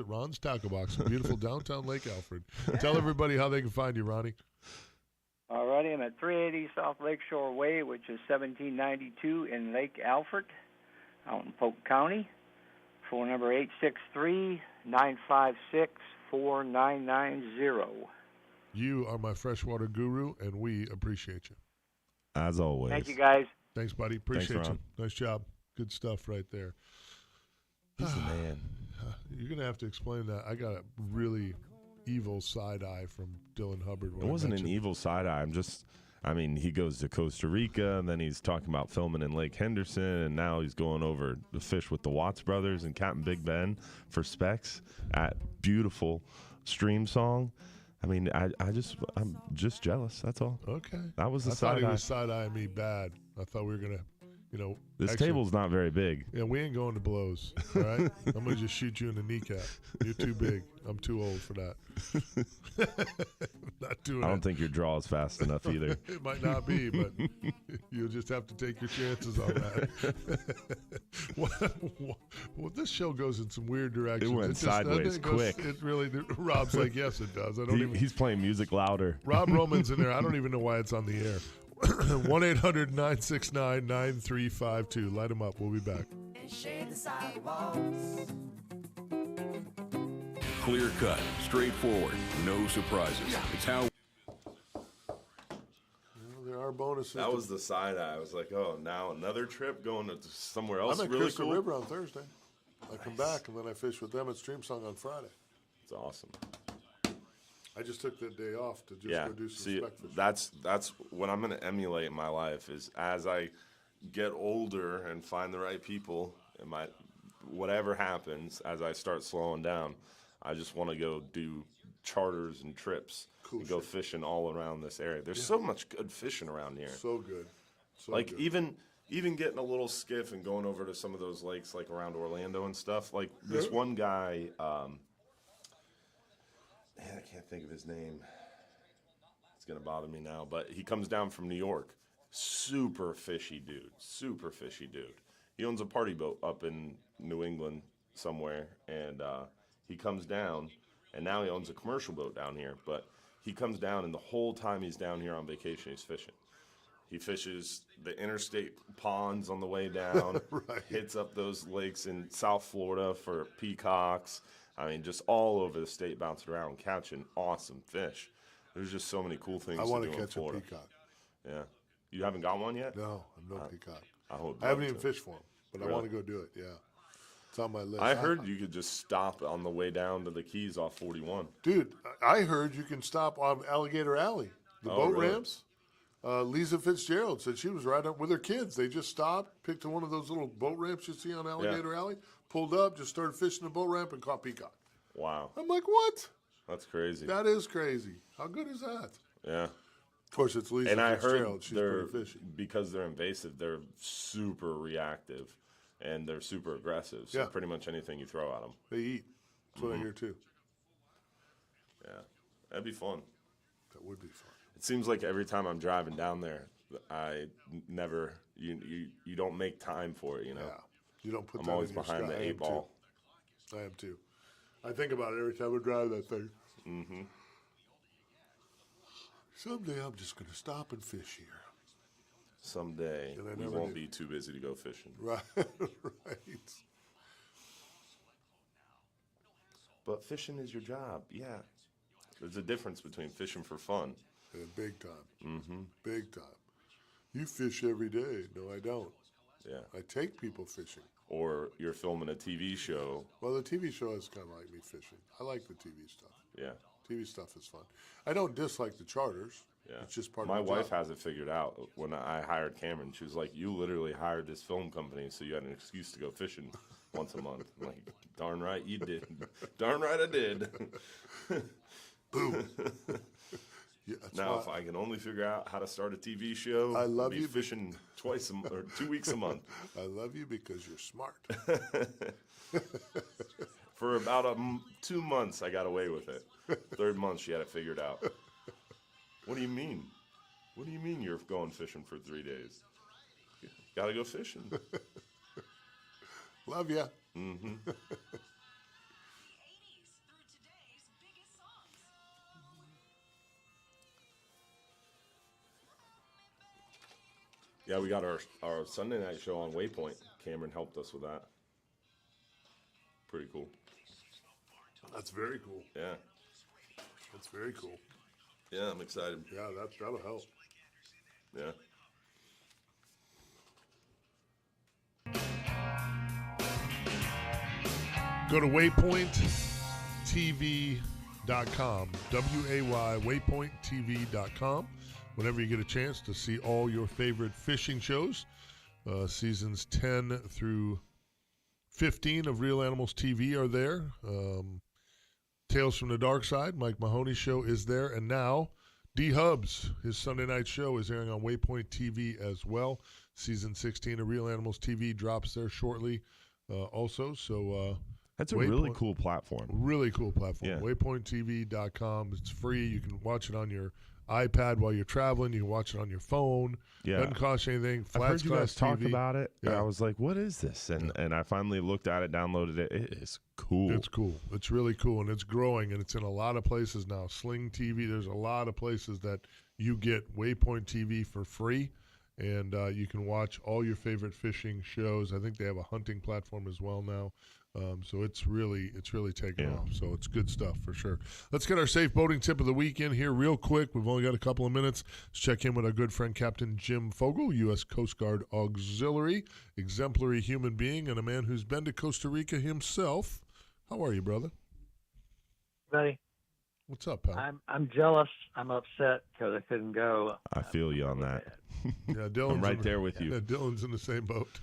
Ron's Tackle Box in beautiful downtown Lake Alfred. Tell everybody how they can find you, Ronnie. All righty, I'm at 380 South Lakeshore Way, which is 1792 in Lake Alfred, out in Polk County. Phone number 863-956-4990. You are my freshwater guru, and we appreciate you. As always. Thank you, guys. Thanks, buddy. Appreciate Thanks, you. Nice job. Good stuff right there. He's the man. You're going to have to explain that. I got a really evil side eye from Dylan Hubbard. It wasn't an evil side eye. He goes to Costa Rica, and then he's talking about filming in Lake Henderson, and now he's going over to fish with the Watts brothers and Capt. Big Ben for specs at beautiful Stream Song. I mean, I'm just jealous. That's all. Okay. That was the I side eye. thought he was side-eyeing me bad. I thought we were going to, This table's not very big. Yeah, we ain't going to blows, all right? I'm going to just shoot you in the kneecap. You're too big. I'm too old for that. Not doing it. I don't think your draw is fast enough either. It might not be, but you'll just have to take your chances on that. Well, this show goes in some weird directions. It went sideways quick. It really, Rob's like, yes, it does. He's playing music louder. Rob Roman's in there. I don't even know why it's on the air. 1-800-969-9352. Light him up. We'll be back. Clear cut, straightforward, no surprises. It's how. There are bonuses. That was the side eye. I was like, oh, now another trip going to somewhere else. I'm at really Crystal cool. River on Thursday. I come back, and then I fish with them at Stream Song on Friday. It's awesome. I just took that day off to just go do some spec fishing. That's what I'm going to emulate in my life is as I get older and find the right people, and whatever happens, as I start slowing down, I just want to go do charters and trips and go fishing all around this area. There's so much good fishing around here. So good. Even even getting a little skiff and going over to some of those lakes like around Orlando and stuff. Like this one guy, man, I can't think of his name. It's going to bother me now, but he comes down from New York. Super fishy dude. He owns a party boat up in New England somewhere, and he comes down, and now he owns a commercial boat down here, but he comes down, and the whole time he's down here on vacation, he's fishing. He fishes the interstate ponds on the way down, Right. hits up those lakes in South Florida for peacocks. I mean, just all over the state, bouncing around, catching awesome fish. There's just so many cool things I to want do to in catch a Florida. peacock. Yeah. You haven't got one yet? No, no peacock. I haven't even fished for him, but Really? I want to go do it. Yeah, it's on my list. I heard you could just stop on the way down to the Keys off 41. Dude, I heard you can stop on Alligator Alley, the Oh, boat really? ramps. Lisa Fitzgerald said she was right up with her kids. They just stopped, picked one of those little boat ramps you see on Alligator Alley, pulled up, just started fishing the boat ramp and caught peacock. Wow. I'm like, what? That's crazy. That is crazy. How good is that? Yeah. Of course, it's Lisa And I Fitzgerald. heard She's they're, pretty fishy. because they're invasive, they're super reactive and they're super aggressive. So Yeah. pretty much anything you throw at them. They eat. That's what I hear too. Yeah. That'd be fun. That would be fun. It seems like every time I'm driving down there, I never, you don't make time for it, you know? Yeah. You don't put I'm that always in your behind sky. the I eight am ball. Too. I am too. I think about it every time I drive that thing. Mm-hmm. Someday I'm just going to stop and fish here. Someday And I we never won't do. be too busy to go fishing. Right. Right. But fishing is your job, yeah. There's a difference between fishing for fun. Yeah, big time. Mm-hmm. Big time. You fish every day. No, I don't. Yeah. I take people fishing. Or you're filming a TV show. Well, the TV show is kind of like me fishing. I like the TV stuff. Yeah. TV stuff is fun. I don't dislike the charters. Yeah. It's just part My of the wife job. has it figured out. When I hired Cameron, she was like, you literally hired this film company so you had an excuse to go fishing once a month. I'm like, darn right you did. Darn right I did. Boom. Yeah, that's Now, why- if I can only figure out how to start a TV show, I love I'll be you. fishing twice or 2 weeks a month. I love you because you're smart. For about 2 months, I got away with it. Third month, she had it figured out. What do you mean? What do you mean you're going fishing for 3 days? Gotta go fishing. Love ya. Mm-hmm. Yeah, we got our Sunday night show on Waypoint. Cameron helped us with that. Pretty cool. That's very cool. Yeah. That's very cool. Yeah, I'm excited. Yeah, that'll help. Yeah. Go to waypointtv.com, W-A-Y, waypointtv.com, whenever you get a chance to see all your favorite fishing shows. Seasons 10 through 15 of Real Animals TV are there. Tales from the Dark Side, Mike Mahoney's show is there. And now, D-Hubs, his Sunday night show, is airing on Waypoint TV as well. Season 16 of Real Animals TV drops there shortly also. So That's a really cool platform. Really cool platform. Yeah. WaypointTV.com. It's free. You can watch it on your iPad while you're traveling. You can watch it on your phone. Yeah. Doesn't cost you anything. I've heard you guys talk TV. about it, and Yeah. I was like, what is this? And I finally looked at it, downloaded it. It is cool. It's cool. It's really cool, and it's growing, and it's in a lot of places now. Sling TV, there's a lot of places that you get Waypoint TV for free, and you can watch all your favorite fishing shows. I think they have a hunting platform as well now. So it's really taken off. So it's good stuff for sure. Let's get our safe boating tip of the week in here real quick. We've only got a couple of minutes. Let's check in with our good friend Captain Jim Fogel, U.S. Coast Guard Auxiliary, exemplary human being, and a man who's been to Costa Rica himself. How are you, brother? Buddy, what's up, pal? I'm jealous. I'm upset because I couldn't go. I feel you on that. Yeah, Dylan's I'm right there with you. Yeah, Dylan's in the same boat.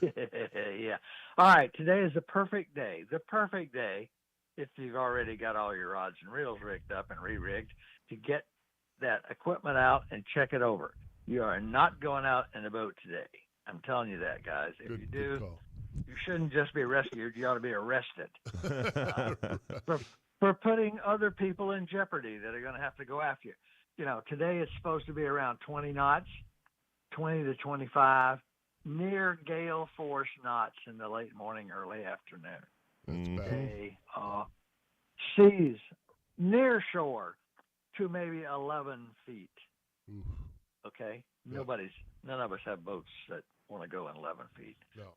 Yeah. All right. Today is the perfect day. The perfect day, if you've already got all your rods and reels rigged up and re-rigged, to get that equipment out and check it over. You are not going out in a boat today. I'm telling you that, guys. If Good, you good do, call. you shouldn't just be rescued. You ought to be arrested for putting other people in jeopardy that are going to have to go after you. You know, today it's supposed to be around 20 knots, 20 to 25, near gale force knots in the late morning, early afternoon. That's bad. Seas near shore to maybe 11 feet. Oof. Okay? Yep. None of us have boats that want to go in 11 feet. No.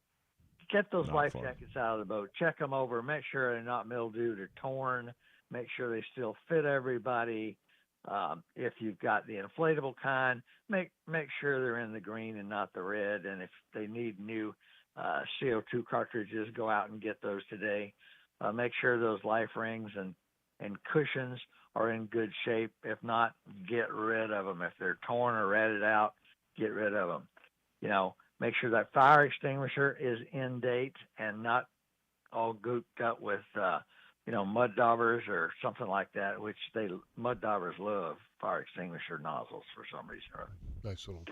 Get those Not life fun. jackets out of the boat. Check them over. Make sure they're not mildewed or torn. Make sure they still fit everybody. If you've got the inflatable kind, make sure they're in the green and not the red. And if they need new CO2 cartridges, go out and get those today. Make sure those life rings and cushions are in good shape. If not, get rid of them. If they're torn or ratted out, get rid of them. You know, make sure that fire extinguisher is in date and not all gooped up with, mud daubers or something like that, which mud daubers love fire extinguisher nozzles for some reason or other. Nice little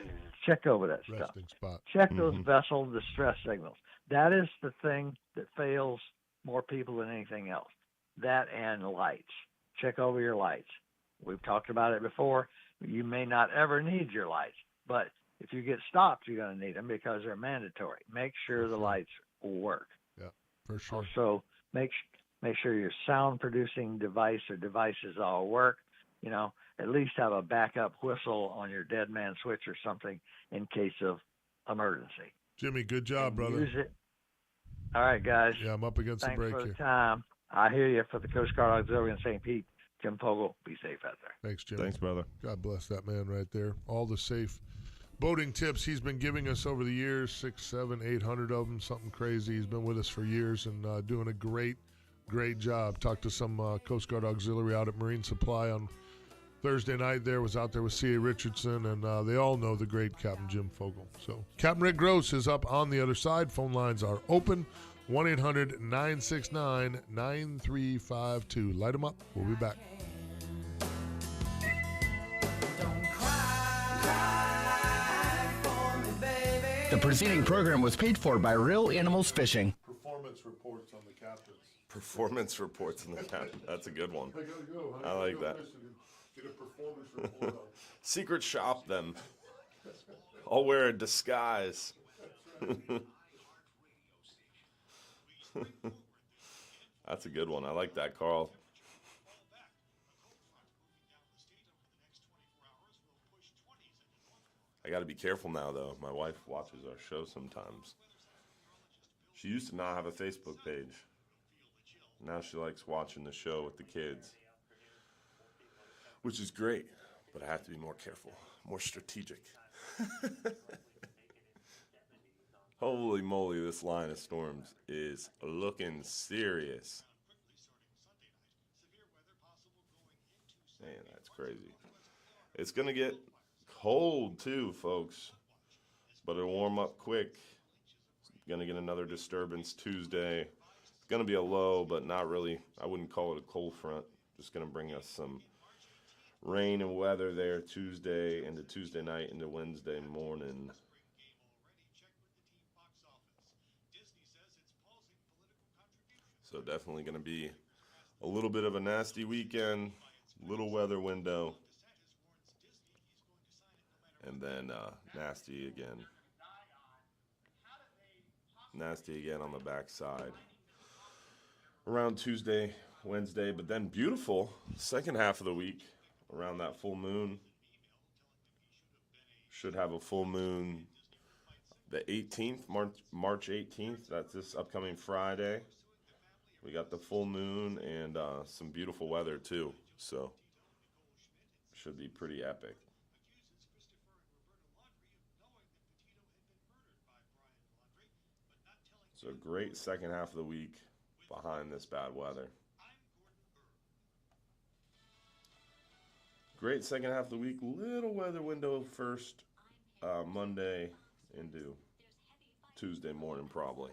Check over that stuff. resting spot. Check those vessel distress signals. That is the thing that fails more people than anything else. That and lights. Check over your lights. We've talked about it before. You may not ever need your lights, but if you get stopped, you're going to need them because they're mandatory. Make sure the lights work. Yeah, for sure. Also, make sure your sound producing device or devices all work. You know, at least have a backup whistle on your dead man switch or something in case of emergency. Jimmy, good job, brother. Use it. All right, guys. Yeah, I'm up against Thanks the break for here. the time. I hear you. For the Coast Guard Auxiliary in St. Pete, Jim Fogel, be safe out there. Thanks, Jimmy. Thanks, brother. God bless that man right there. All the safe boating tips he's been giving us over the years, 600, 700, 800 of them, something crazy. He's been with us for years and doing a great job. Talked to some Coast Guard Auxiliary out at Marine Supply on Thursday night there, was out there with C.A. Richardson, and they all know the great Captain Jim Fogel. So Captain Rick Gross is up on the other side. Phone lines are open, 1-800-969-9352. Light them up. We'll be back. The preceding program was paid for by Real Animals Fishing. Performance reports on the captains. Performance reports in the captain. That's a good one. I gotta go. I like that. Get a performance report on. Secret shop them. I'll wear a disguise. That's a good one. I like that, Carl. I got to be careful now, though. My wife watches our show sometimes. She used to not have a Facebook page. Now she likes watching the show with the kids, which is great, but I have to be more careful, more strategic. Holy moly, this line of storms is looking serious. Man, that's crazy. It's going to get cold too, folks, but it'll warm up quick. Going to get another disturbance Tuesday. It's going to be a low, but not really. I wouldn't call it a cold front. Just going to bring us some rain and weather there Tuesday into Tuesday night into Wednesday morning. So definitely going to be a little bit of a nasty weekend, little weather window, and then nasty again. Nasty again on the backside. Around Tuesday, Wednesday, but then beautiful second half of the week around that full moon. Should have a full moon the 18th, March 18th. That's this upcoming Friday. We got the full moon and some beautiful weather too, so should be pretty epic. So great second half of the week behind this bad weather. Great second half of the week, little weather window first Monday into Tuesday morning probably.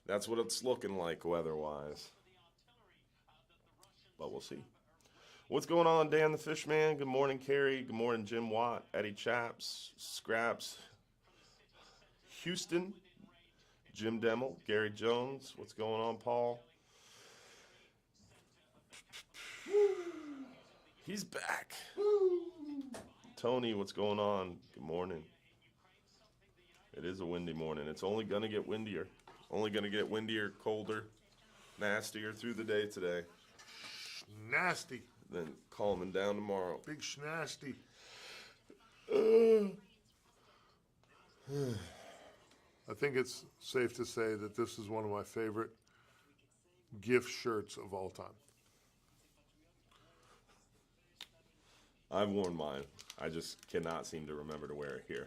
That's what it's looking like weather-wise. But we'll see. What's going on, Dan the Fishman? Good morning, Carrie. Good morning, Jim Watt, Eddie Chaps, Scraps, Houston, Jim Demmel, Gary Jones. What's going on, Paul? He's back. Tony, what's going on? Good morning. It is a windy morning. It's only going to get windier. Only going to get windier, colder, nastier through the day today. Nasty. Then calming down tomorrow. Big schnasty. I think it's safe to say that this is one of my favorite gift shirts of all time. I've worn mine. I just cannot seem to remember to wear it here.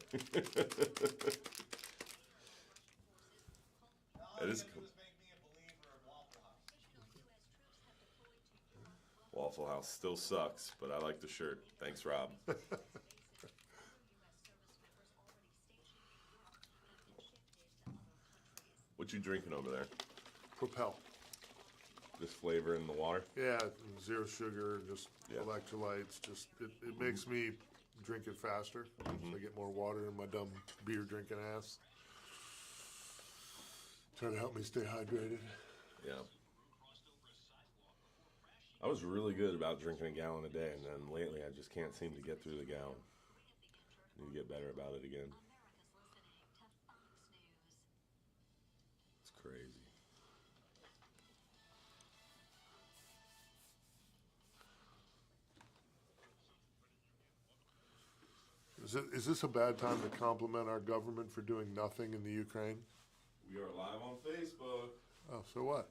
It is cool. Waffle House still sucks, but I like the shirt. Thanks, Rob. What you drinking over there? Propel. Just flavor in the water? Yeah, zero sugar, just electrolytes. Just it makes me drink it faster. So I get more water in my dumb beer drinking ass. Try to help me stay hydrated. Yeah. I was really good about drinking a gallon a day, and then lately I just can't seem to get through the gallon. Need to get better about it again. It's crazy. Is this a bad time to compliment our government for doing nothing in the Ukraine? We are live on Facebook. Oh, so what?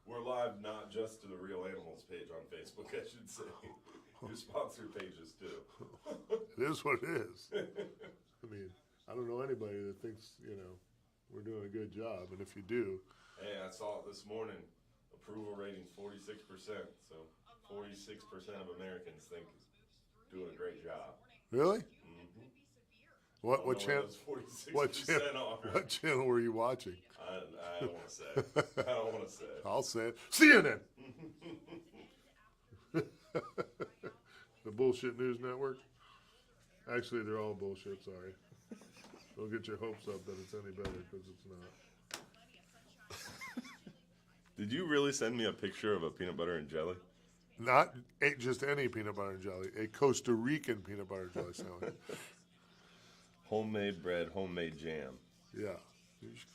We're live not just to the Real Animals page on Facebook, I should say. Your sponsored pages, too. It is what it is. I mean, I don't know anybody that thinks, we're doing a good job. And if you do. Hey, I saw it this morning. Approval rating's 46%. So 46% of Americans think doing a great job. Really? Mm-hmm. What channel? What channel were you watching? I don't want to say. I don't want to say. I'll say it. CNN. The bullshit news network. Actually, they're all bullshit. Sorry. Don't get your hopes up that it's any better because it's not. Did you really send me a picture of a peanut butter and jelly? Not just any peanut butter and jelly. A Costa Rican peanut butter and jelly sandwich. Homemade bread, homemade jam. Yeah.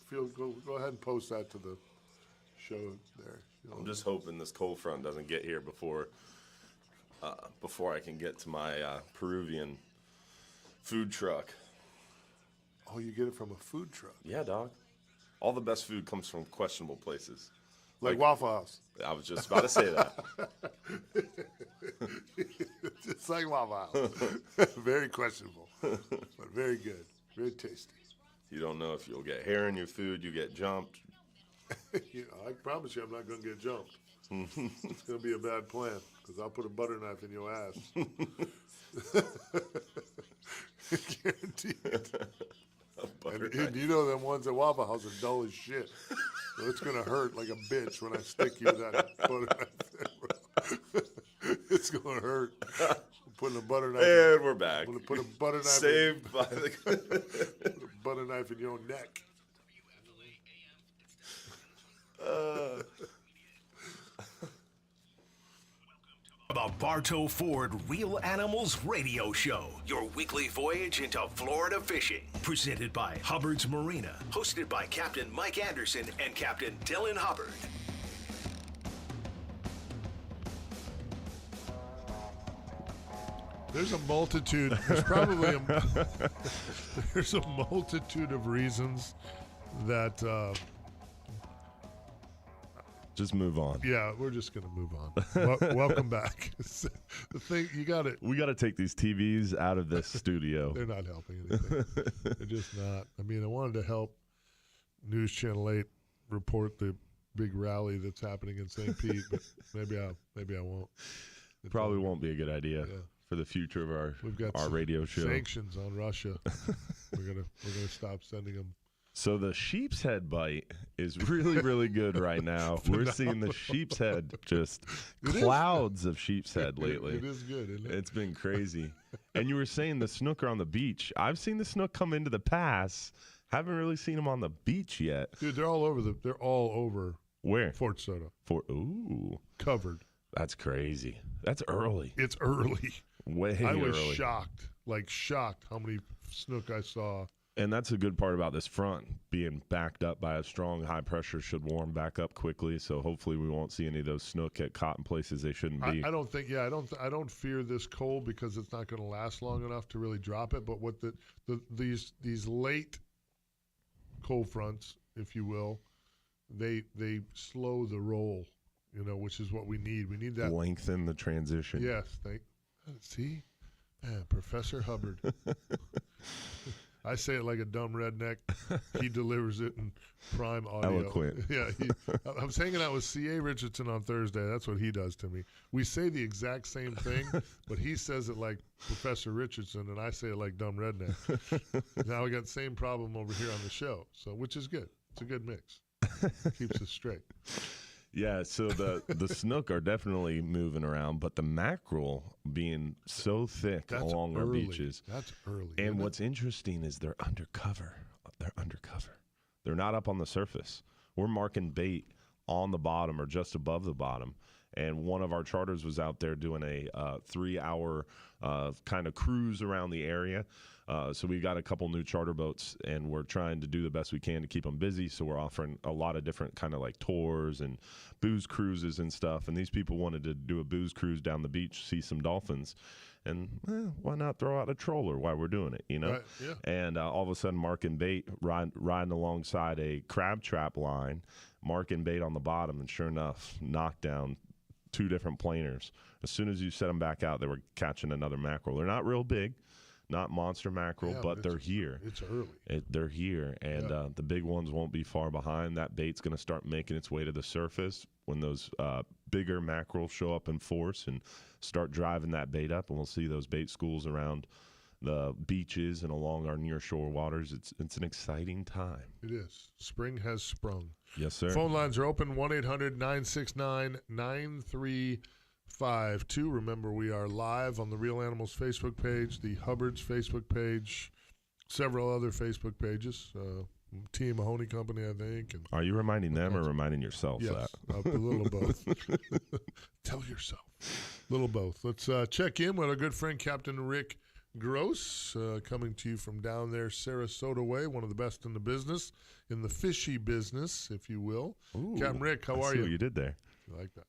Go ahead and post that to the show there. I'm just hoping this cold front doesn't get here before I can get to my Peruvian food truck. Oh, you get it from a food truck? Yeah, dog. All the best food comes from questionable places. Like Waffle House. I was just about to say that. It's like Waffle House. Very questionable, but very good. Very tasty. You don't know if you'll get hair in your food, you get jumped. I promise you I'm not going to get jumped. It's going to be a bad plan because I'll put a butter knife in your ass. Guaranteed. And you know them ones at Waffle House are dull as shit. So it's going to hurt like a bitch when I stick you that butter knife there. It's going to hurt. I'm putting a butter knife. And we're back. I'm going to put a butter knife. Saved by the. Put a butter knife in your neck. The Bartow Ford Real Animals Radio Show, your weekly voyage into Florida fishing. Presented by Hubbard's Marina. Hosted by Captain Mike Anderson and Captain Dylan Hubbard. There's a multitude. There's probably there's a multitude of reasons that. Just move on. Yeah, we're just gonna move on. Welcome back. The thing you got it. We got to take these TVs out of this studio. They're not helping anything. They're just not. I mean, I wanted to help News Channel 8 report the big rally that's happening in St. Pete, but maybe I won't. Probably won't be a good idea for the future of We've got our radio show. Sanctions on Russia. we're gonna stop sending them So the sheep's head bite is really, really good right now. We're seeing the sheep's head, just clouds of sheep's head lately. It is good, isn't it? It's been crazy. And you were saying the snook are on the beach. I've seen the snook come into the pass. Haven't really seen them on the beach yet. Dude, they're all over. Where? Fort Soto. Ooh. Covered. That's crazy. That's early. It's early. Way I was early. shocked how many snook I saw. And that's a good part about this front. Being backed up by a strong high pressure should warm back up quickly. So hopefully we won't see any of those snook get caught in places they shouldn't be. I don't fear this cold because it's not going to last long enough to really drop it. But what these late cold fronts, if you will, they slow the roll, which is what we need. We need that lengthen the transition. Yes, see, Professor Hubbard. I say it like a dumb redneck. He delivers it in prime audio. Eloquent. Yeah, I was hanging out with C.A. Richardson on Thursday. That's what he does to me. We say the exact same thing, but he says it like Professor Richardson, and I say it like dumb redneck. Now we got the same problem over here on the show, which is good. It's a good mix. Keeps us straight. Yeah, so the snook are definitely moving around, but the mackerel being so thick along our beaches. That's early. And what's interesting is they're undercover. They're not up on the surface. We're marking bait on the bottom or just above the bottom. And one of our charters was out there doing a 3-hour kind of cruise around the area. So we got a couple new charter boats, and we're trying to do the best we can to keep them busy. So we're offering a lot of different kind of like tours and booze cruises and stuff. And these people wanted to do a booze cruise down the beach, see some dolphins. And why not throw out a troller while we're doing it, Right, yeah. And all of a sudden, marking bait, riding alongside a crab trap line, marking bait on the bottom, and sure enough, knocked down 2 different planers. As soon as you set them back out, they were catching another mackerel. They're not real big, not monster mackerel, but they're here. It's early. They're here, and the big ones won't be far behind. That bait's going to start making its way to the surface when those bigger mackerel show up in force and start driving that bait up, and we'll see those bait schools around the beaches and along our near-shore waters. It's an exciting time. It is. Spring has sprung. Yes, sir. Phone lines are open, 1-800-969-9352. Remember, we are live on the Real Animals Facebook page, the Hubbard's Facebook page, several other Facebook pages, T. Mahoney Company, I think. And are you reminding them or reminding yourself yes, that? A little both. Tell yourself. A little both. Let's check in with our good friend Captain Rick Gross, coming to you from down there Sarasota way, one of the best in the business, in the fishy business, if you will. Ooh, Captain Rick, how are see you? What you did there. I like that.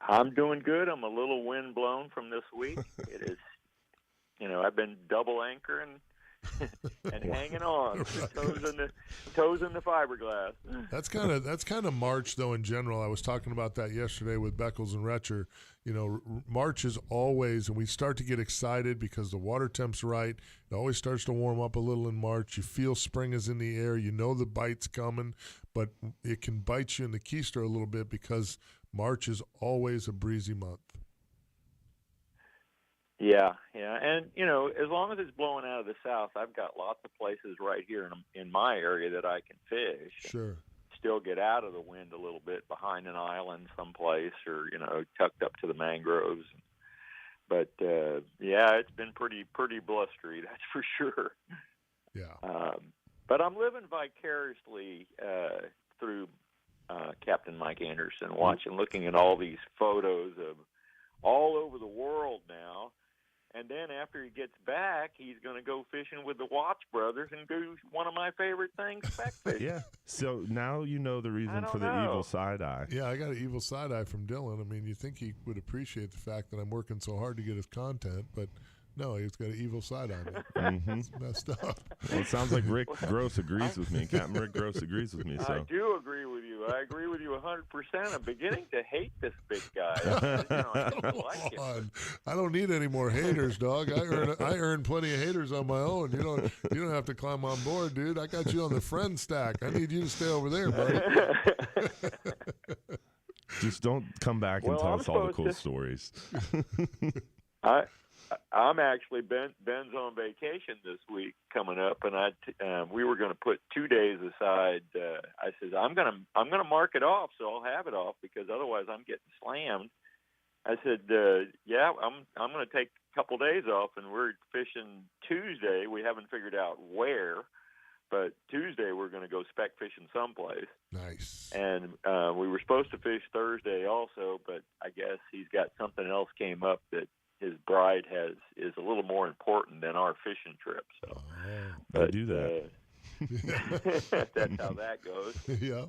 I'm doing good. I'm a little wind blown from this week. It is, I've been double anchoring and hanging on, right. toes in the fiberglass. That's kind of March though in general. I was talking about that yesterday with Beckles and Retcher. March is always, and we start to get excited because the water temp's right. It always starts to warm up a little in March. You feel spring is in the air. You know the bite's coming, but it can bite you in the keister a little bit because March is always a breezy month. Yeah, and as long as it's blowing out of the south, I've got lots of places right here in my area that I can fish. Sure. Still get out of the wind a little bit behind an island someplace, or tucked up to the mangroves. But it's been pretty blustery, that's for sure. Yeah. But I'm living vicariously through Captain Mike Anderson, looking at all these photos of all over the world now. And then after he gets back, he's going to go fishing with the Watts brothers and do one of my favorite things, speck fishing. Yeah. So now you know the reason for the evil side eye. Yeah, I got an evil side eye from Dylan. I mean, you think he would appreciate the fact that I'm working so hard to get his content, but no, he's got an evil side eye. Mm-hmm. It's messed up. Well, it sounds like Rick Gross agrees with me. Captain Rick Gross agrees with me. So I do agree with you. I agree with you 100%. I'm beginning to hate this big guy. I don't like him. I don't need any more haters, dog. I earn plenty of haters on my own. You don't have to climb on board, dude. I got you on the friend stack. I need you to stay over there, buddy. Just don't come back and tell us all the cool stories. I'm actually Ben's on vacation this week coming up, and we were going to put 2 days aside. I says I'm gonna mark it off, so I'll have it off because otherwise I'm getting slammed. I said, yeah, I'm going to take a couple days off, and we're fishing Tuesday. We haven't figured out where, but Tuesday we're going to go speck fishing someplace. Nice. And we were supposed to fish Thursday also, but I guess he's got something else came up that his bride is a little more important than our fishing trip. So they do that. That's how that goes. Yeah.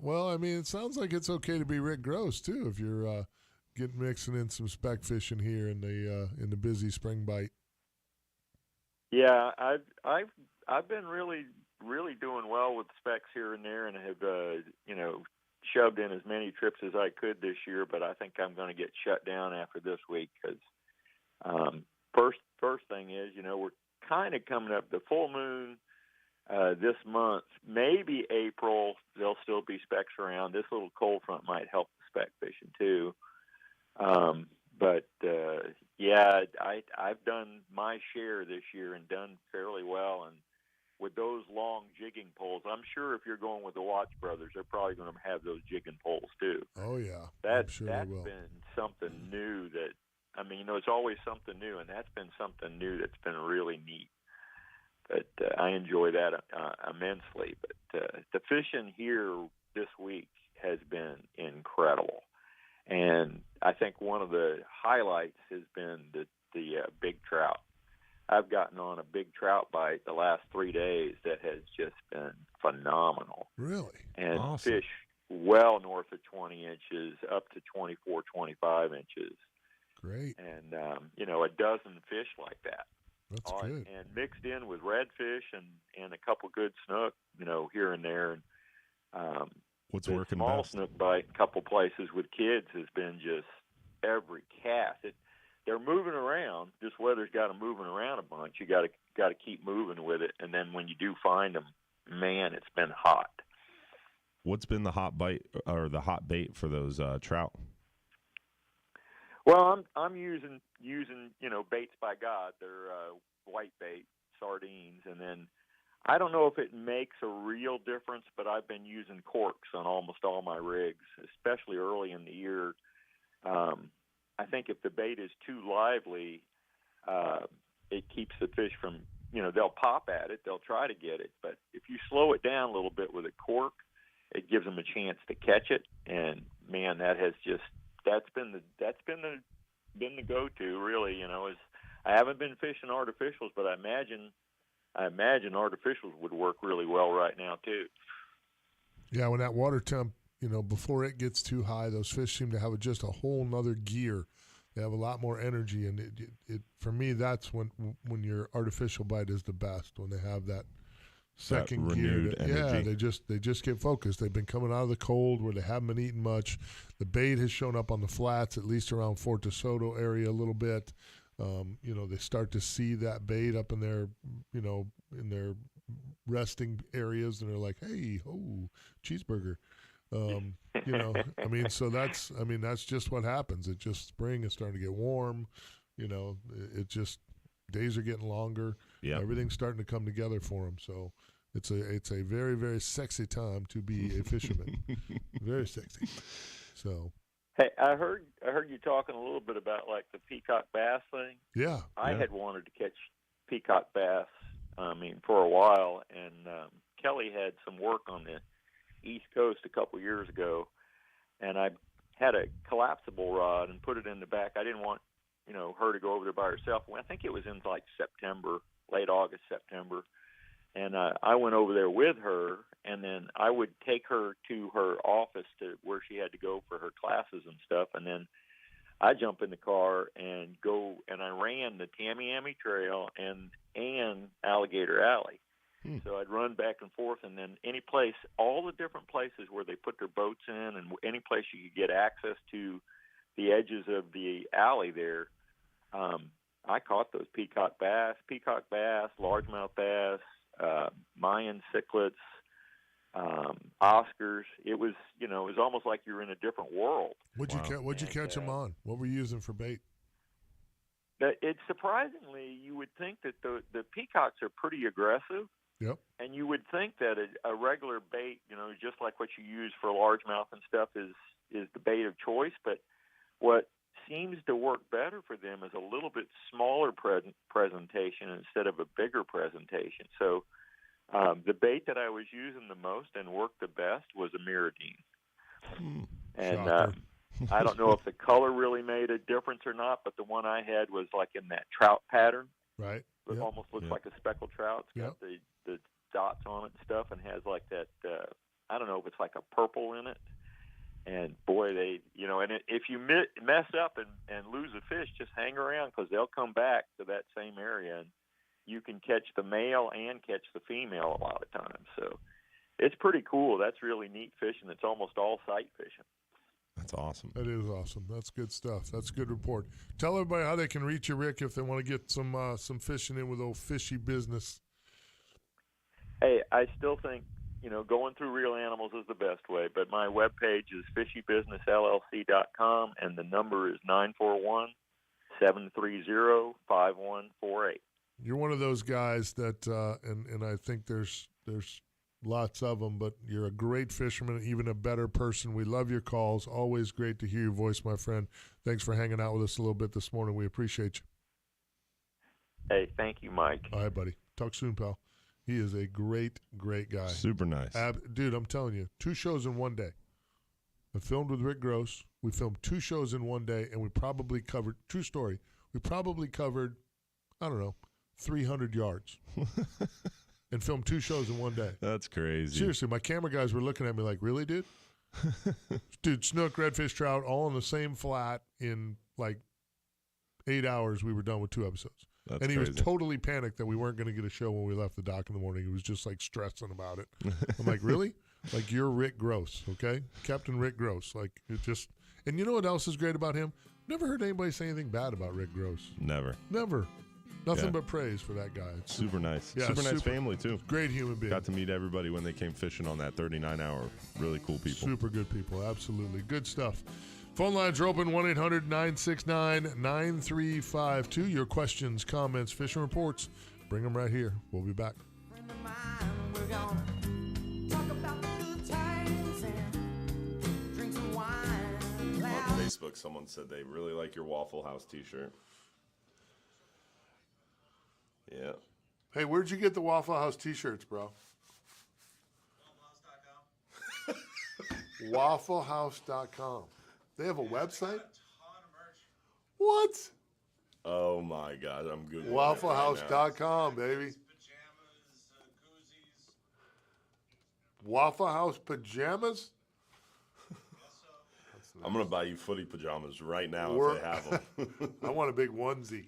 Well, I mean, it sounds like it's okay to be Rick Gross too if you're mixing in some speck fishing here in the busy spring bite. Yeah, I've been really doing well with specs here and there, and have shoved in as many trips as I could this year. But I think I'm going to get shut down after this week because first thing is, we're kind of coming up the full moon. This month, maybe April, there'll still be specks around. This little cold front might help the speck fishing too. I've done my share this year and done fairly well. And with those long jigging poles, I'm sure if you're going with the Watts brothers, they're probably going to have those jigging poles too. Oh yeah, that's sure been something new that, it's always something new, and that's been something new that's been really neat. But I enjoy that immensely. But the fishing here this week has been incredible. And I think one of the highlights has been the big trout. I've gotten on a big trout bite the last 3 days that has just been phenomenal. Really? And awesome. Fish well north of 20 inches, up to 24, 25 inches. Great. And, a dozen fish like that. That's good. And mixed in with redfish and a couple good snook, here and there. And what's the working small best? Snook bite, a couple places with kids has been just every cast. They're moving around. This weather's got them moving around a bunch. You got to keep moving with it. And then when you do find them, man, it's been hot. What's been the hot bite or the hot bait for those trout? Well, I'm using baits by God. They're white bait, sardines, and then I don't know if it makes a real difference, but I've been using corks on almost all my rigs, especially early in the year. I think if the bait is too lively, it keeps the fish from, they'll pop at it, they'll try to get it, but if you slow it down a little bit with a cork, it gives them a chance to catch it. And man, that's been the go-to, really. I haven't been fishing artificials, but I imagine artificials would work really well right now too. Yeah, when that water temp, before it gets too high, those fish seem to have just a whole nother gear. They have a lot more energy, and it for me, that's when your artificial bite is the best, when they have that second gear. Yeah, they just get focused. They've been coming out of the cold where they haven't been eating much. The bait has shown up on the flats, at least around Fort DeSoto area a little bit. They start to see that bait up in their, in their resting areas, and they're like, hey, cheeseburger. So that's just what happens. It just spring is starting to get warm. It just, days are getting longer. Yeah. Everything's starting to come together for them. So it's a very, very sexy time to be a fisherman. Very sexy. So. Hey, I heard you talking a little bit about like the peacock bass thing. Yeah. I had wanted to catch peacock bass, for a while, and Kelly had some work on the East Coast a couple years ago, and I had a collapsible rod and put it in the back. I didn't want, her to go over there by herself. Well, I think it was in like September, late August, September. And I went over there with her, and then I would take her to her office to where she had to go for her classes and stuff. And then I jump in the car and go, and I ran the Tamiami Trail and Alligator Alley. So I'd run back and forth, and then any place, all the different places where they put their boats in, and any place you could get access to the edges of the alley there, I caught those peacock bass, largemouth bass, Mayan cichlids, Oscars. It was almost like you were in a different world. What'd you catch them on? What were you using for bait? it's surprisingly, you would think that the peacocks are pretty aggressive. Yep. And you would think that a regular bait, just like what you use for largemouth and stuff, is the bait of choice. But what seems to work better for them is a little bit smaller presentation instead of a bigger presentation. So the bait that I was using the most and worked the best was a miradine. And I don't know if the color really made a difference or not, but the one I had was like in that trout pattern. Right. It almost looks like a speckled trout. It's got the dots on it and stuff, and has like that, I don't know if it's like a purple in it. And boy, if you mess up and lose a fish, just hang around, because they'll come back to that same area, and you can catch the male and catch the female a lot of times. So it's pretty cool. That's really neat fishing. It's almost all sight fishing. That's awesome. That is awesome. That's good stuff. That's a good report. Tell everybody how they can reach you, Rick, if they want to get some fishing in with old fishy business. Hey, I still think, going through Real Animals is the best way, but my webpage is fishybusinessllc.com, and the number is 941-730-5148. You're one of those guys that, and I think there's lots of them, but you're a great fisherman, even a better person. We love your calls. Always great to hear your voice, my friend. Thanks for hanging out with us a little bit this morning. We appreciate you. Hey, thank you, Mike. All right, buddy. Talk soon, pal. He is a great, great guy. Super nice. Dude, I'm telling you, 2 shows in one day. I filmed with Rick Gross. We filmed 2 shows in one day, and we probably covered, true story, I don't know, 300 yards. And filmed 2 shows in one day. That's crazy. Seriously, my camera guys were looking at me like, really, dude? Dude, snook, redfish, trout, all on the same flat in like 8 hours. We were done with 2 episodes. That's and he crazy. was totally panicked that we weren't going to get a show when we left the dock in the morning. He was just like stressing about it. I'm like, really? Like, you're Rick Gross, okay? Captain Rick Gross. Like, it just, and you know what else is great about him? Never heard anybody say anything bad about Rick Gross. Never. Nothing but praise for that guy. It's super nice. Yeah, super nice family, too. Great human being. Got to meet everybody when they came fishing on that 39-hour. Really cool people. Super good people. Absolutely. Good stuff. Phone lines are open, 1-800-969-9352. Your questions, comments, fishing reports, bring them right here. We'll be back. On Facebook, someone said they really like your Waffle House t-shirt. Yeah. Hey, where'd you get the Waffle House t-shirts, bro? WaffleHouse.com. They have a website? What? Oh, my God. I'm Googling WaffleHouse.com, baby. Waffle House pajamas? I'm going to buy you footy pajamas right now if they have them. I want a big onesie.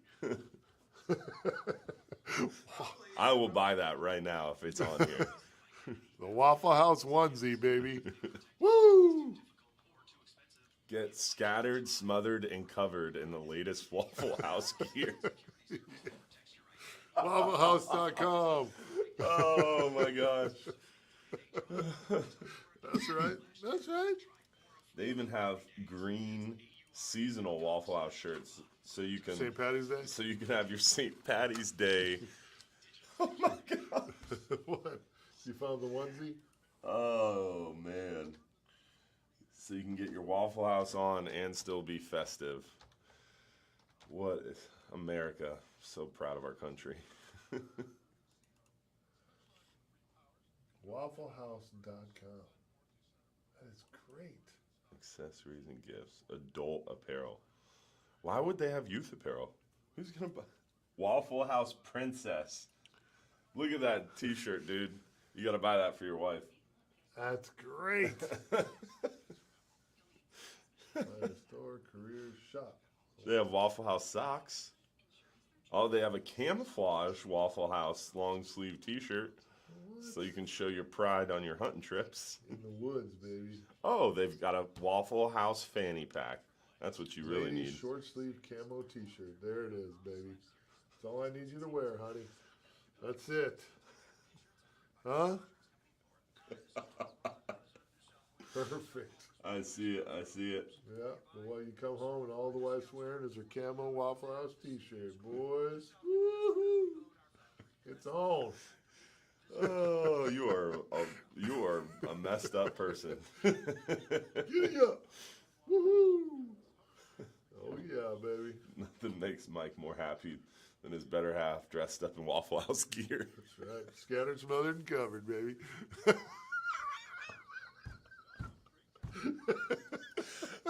I will buy that right now if it's on here. The Waffle House onesie, baby. Woo! Get scattered, smothered, and covered in the latest Waffle House gear. WaffleHouse.com. Oh, my gosh. That's right. That's right. They even have green seasonal Waffle House shirts, so you can St. Patty's Day. So you can have your St. Patty's Day. Oh my God! What? You found the onesie? Oh man! So you can get your Waffle House on and still be festive. What is America? So proud of our country. WaffleHouse.com. That is great. Accessories and gifts, adult apparel. Why would they have youth apparel? Who's gonna buy Waffle House Princess? Look at that T-shirt, dude. You gotta buy that for your wife. That's great. Store, career, shop. They have Waffle House socks. Oh, they have a camouflage Waffle House long sleeve T-shirt, so you can show your pride on your hunting trips. In the woods, baby. Oh, they've got a Waffle House fanny pack. That's what you really Ladies need. Short sleeve camo T-shirt. There it is, baby. That's all I need you to wear, honey. That's it. Huh? Perfect. I see it. I see it. Yeah, but while you come home and all the wife's wearing is her camo Waffle House t-shirt, boys. Woo-hoo. It's on. Oh, you are a messed up person. Giddy up. Woohoo. Oh, yeah, baby. Nothing makes Mike more happy than his better half dressed up in Waffle House gear. That's right. Scattered, smothered, and covered, baby.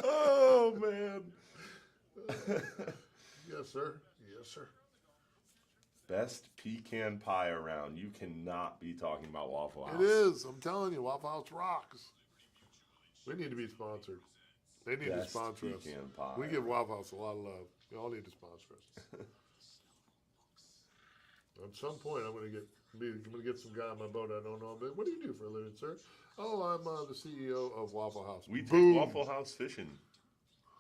Oh, man. Yes, sir. Yes, sir. Best pecan pie around. You cannot be talking about Waffle House. It is. I'm telling you, Waffle House rocks. We need to be sponsored. They need to sponsor us. Pecan pie. We give Waffle House a lot of love. You all need to sponsor us. At some point, I'm going to get some guy on my boat I don't know. But what do you do for a living, sir? Oh, I'm the CEO of Waffle House. We take Boom. Waffle House fishing.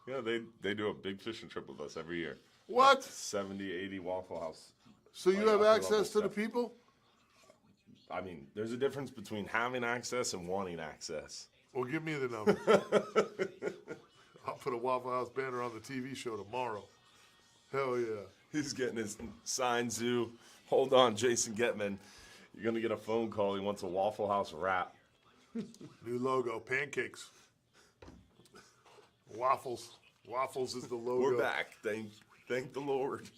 Yeah, they do a big fishing trip with us every year. What? Like 70, 80 Waffle House. So you have access to the people? I mean, there's a difference between having access and wanting access. Well, give me the number. I'll put a Waffle House banner on the TV show tomorrow. Hell yeah. He's getting his sign zoo. Hold on, Jason Getman. You're going to get a phone call. He wants a Waffle House wrap. New logo, pancakes. Waffles. Waffles is the logo. We're back. Thank the Lord.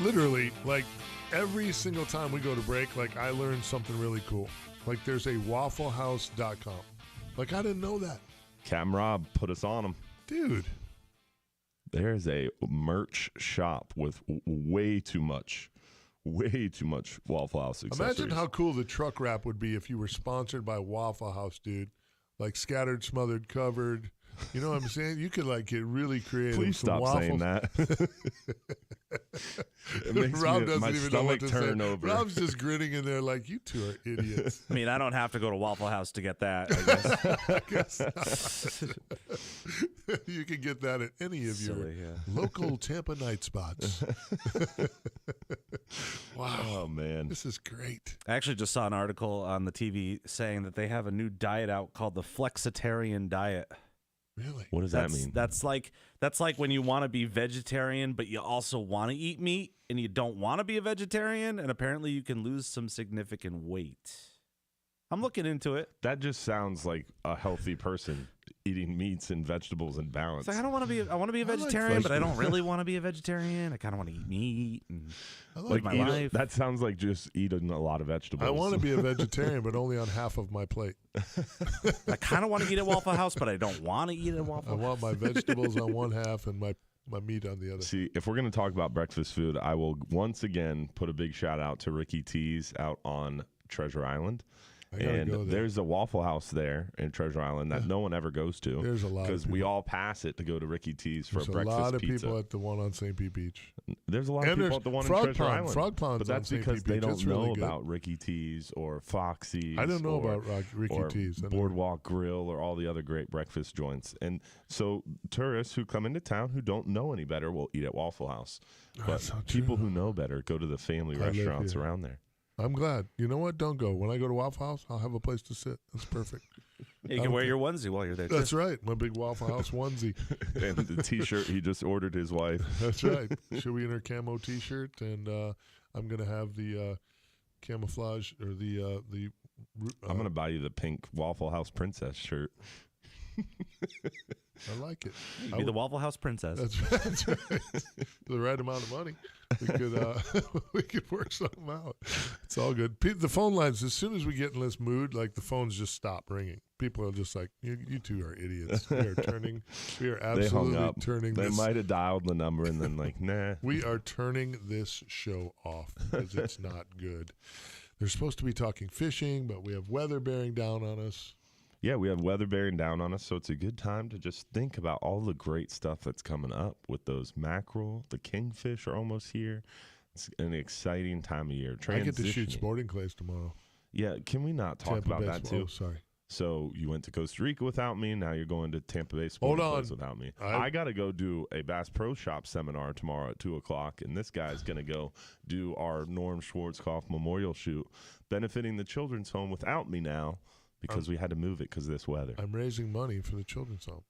Literally, like every single time we go to break, like I learned something really cool. Like there's a wafflehouse.com. Like I didn't know that. Cam Rob put us on them. Dude. There's a merch shop with way too much Waffle House accessories. Imagine how cool the truck wrap would be if you were sponsored by Waffle House, dude. Like scattered, smothered, covered. You know what I'm saying? You could like get really creative. Please stop saying that. It makes Rob me, doesn't my even know what stomach to turn say. over. Rob's just grinning in there like, you two are idiots. I mean, I don't have to go to Waffle House to get that, I guess. You can get that at any of your local Tampa night spots. Wow. Oh, man. This is great. I actually just saw an article on the TV saying that they have a new diet out called the Flexitarian diet. Really? What does that mean? That's like when you want to be vegetarian, but you also want to eat meat, and you don't want to be a vegetarian, and apparently you can lose some significant weight. I'm looking into it. That just sounds like a healthy person eating meats and vegetables in balance. It's like I want to be a vegetarian, but I don't really want to be a vegetarian. I kind of want to eat meat and live my life. That sounds like just eating a lot of vegetables. I want to be a vegetarian, but only on half of my plate. I kind of want to eat at Waffle House, but I don't want to eat at Waffle House. I want my vegetables on one half and my meat on the other. See, if we're going to talk about breakfast food, I will once again put a big shout out to Ricky T's out on Treasure Island. And there's a Waffle House there in Treasure Island that no one ever goes to. There's a lot because we all pass it to go to Ricky T's for there's a breakfast pizza. a lot of people at the one on St. Pete Beach. There's a lot of people at the one in Treasure Island. Frog Pond's but that's on St. because Pete they Beach. don't It's know really good. about Ricky T's or Foxy's. I don't know about Ricky T's. Boardwalk Grill or all the other great breakfast joints. And so tourists who come into town who don't know any better will eat at Waffle House. But people who know better go to the family restaurants around there. I'm glad. You know what? Don't go. When I go to Waffle House, I'll have a place to sit. That's perfect. You can wear your onesie while you're there, That's too. right. My big Waffle House onesie. And the T-shirt he just ordered his wife. That's right. She'll be in her camo T-shirt, and I'm going to have the camouflage or the I'm going to buy you the pink Waffle House princess shirt. I like it. You'd be the Waffle House princess. That's right. The right amount of money. We could work something out. It's all good. The phone lines, as soon as we get in this mood, like the phones just stop ringing. People are just like, you two are idiots. We are absolutely turning They this. might have dialed the number and then like, nah. We are turning this show off because it's not good. They're supposed to be talking fishing, but we have weather bearing down on us. Yeah, we have weather bearing down on us, so it's a good time to just think about all the great stuff that's coming up with those mackerel. The kingfish are almost here. It's an exciting time of year. I get to shoot sporting clays tomorrow. Yeah, can we not talk Tampa about Bay that too? Oh, sorry. So you went to Costa Rica without me. Now you're going to Tampa Bay Sporting Clays without me. I got to go do a Bass Pro Shop seminar tomorrow at 2:00, and this guy's going to go do our Norm Schwarzkopf Memorial Shoot, benefiting the Children's Home without me now because we had to move it because of this weather. I'm raising money for the Children's Home.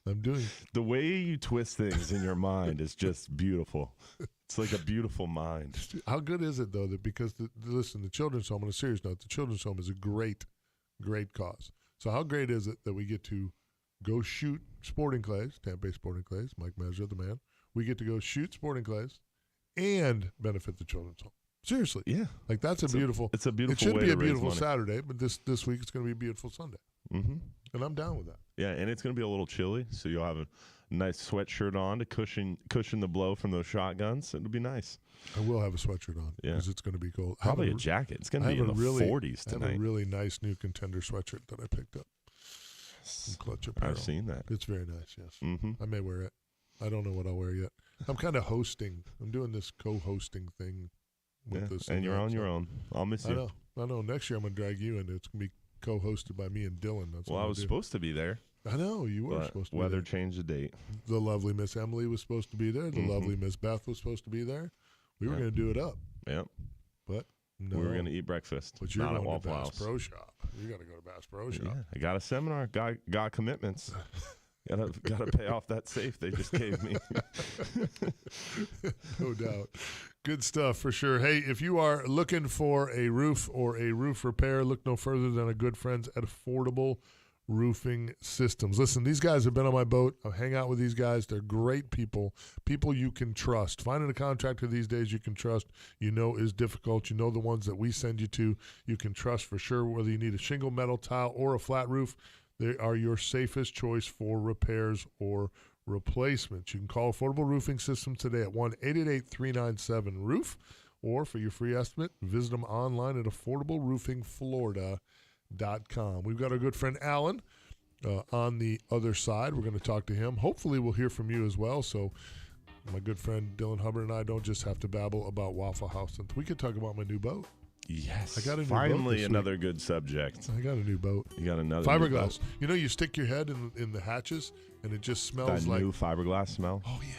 I'm doing the way you twist things in your mind is just beautiful. It's like a beautiful mind. How good is it though that because listen, the Children's Home, on a serious note, the Children's Home is a great cause. So how great is it that we get to go shoot sporting clays, Tampa Bay Sporting Clays, Mike Measure, the man. We get to go shoot sporting clays and benefit the Children's Home. Seriously, yeah, like it's a beautiful. It's a beautiful. It should way be to a beautiful raise Saturday, but this week it's going to be a beautiful Sunday. Mm-hmm. And I'm down with that. Yeah, and it's going to be a little chilly, so you'll have a nice sweatshirt on to cushion the blow from those shotguns. It'll be nice. I will have a sweatshirt on because it's going to be cold. Probably a jacket. It's going to be in the 40s tonight. I have a really nice new Contender sweatshirt that I picked up from Clutch Apparel. I've seen that. It's very nice, yes. Mm-hmm. I may wear it. I don't know what I'll wear yet. I'm kind of hosting. I'm doing this co-hosting thing with this. And you're on your own. I'll miss you. I know. Next year I'm going to drag you in. It's going to be co-hosted by me and Dylan. That's well, I was supposed to be there. I know you were supposed to be weather there. Changed the date. The lovely Miss Emily was supposed to be there. The lovely Miss Beth was supposed to be there. We were going to do it up. Yep. But no. We were going to eat breakfast. But you're not going at to Waffle Bass House. Pro Shop. You got to go to Bass Pro Shop. Yeah, I got a seminar. Got commitments. Gotta pay off that safe they just gave me. No doubt. Good stuff for sure. Hey, if you are looking for a roof or a roof repair, look no further than our good friends at Affordable Roofing Systems. Listen, these guys have been on my boat. I hang out with these guys. They're great people you can trust. Finding a contractor these days you can trust, is difficult. The ones that we send you to, you can trust for sure. Whether you need a shingle, metal, tile, or a flat roof, they are your safest choice for repairs or replacements. You can call Affordable Roofing Systems today at 1-888-397-ROOF, or for your free estimate, visit them online at affordableroofingflorida.com. We've got our good friend Alan on the other side. We're going to talk to him. Hopefully we'll hear from you as well. So my good friend Dylan Hubbard and I don't just have to babble about Waffle House. We could talk about my new boat. Yes. I got a new Finally boat another good subject. I got a new boat. You got another fiberglass. You stick your head in the hatches and it just smells like new fiberglass smell. Oh yeah.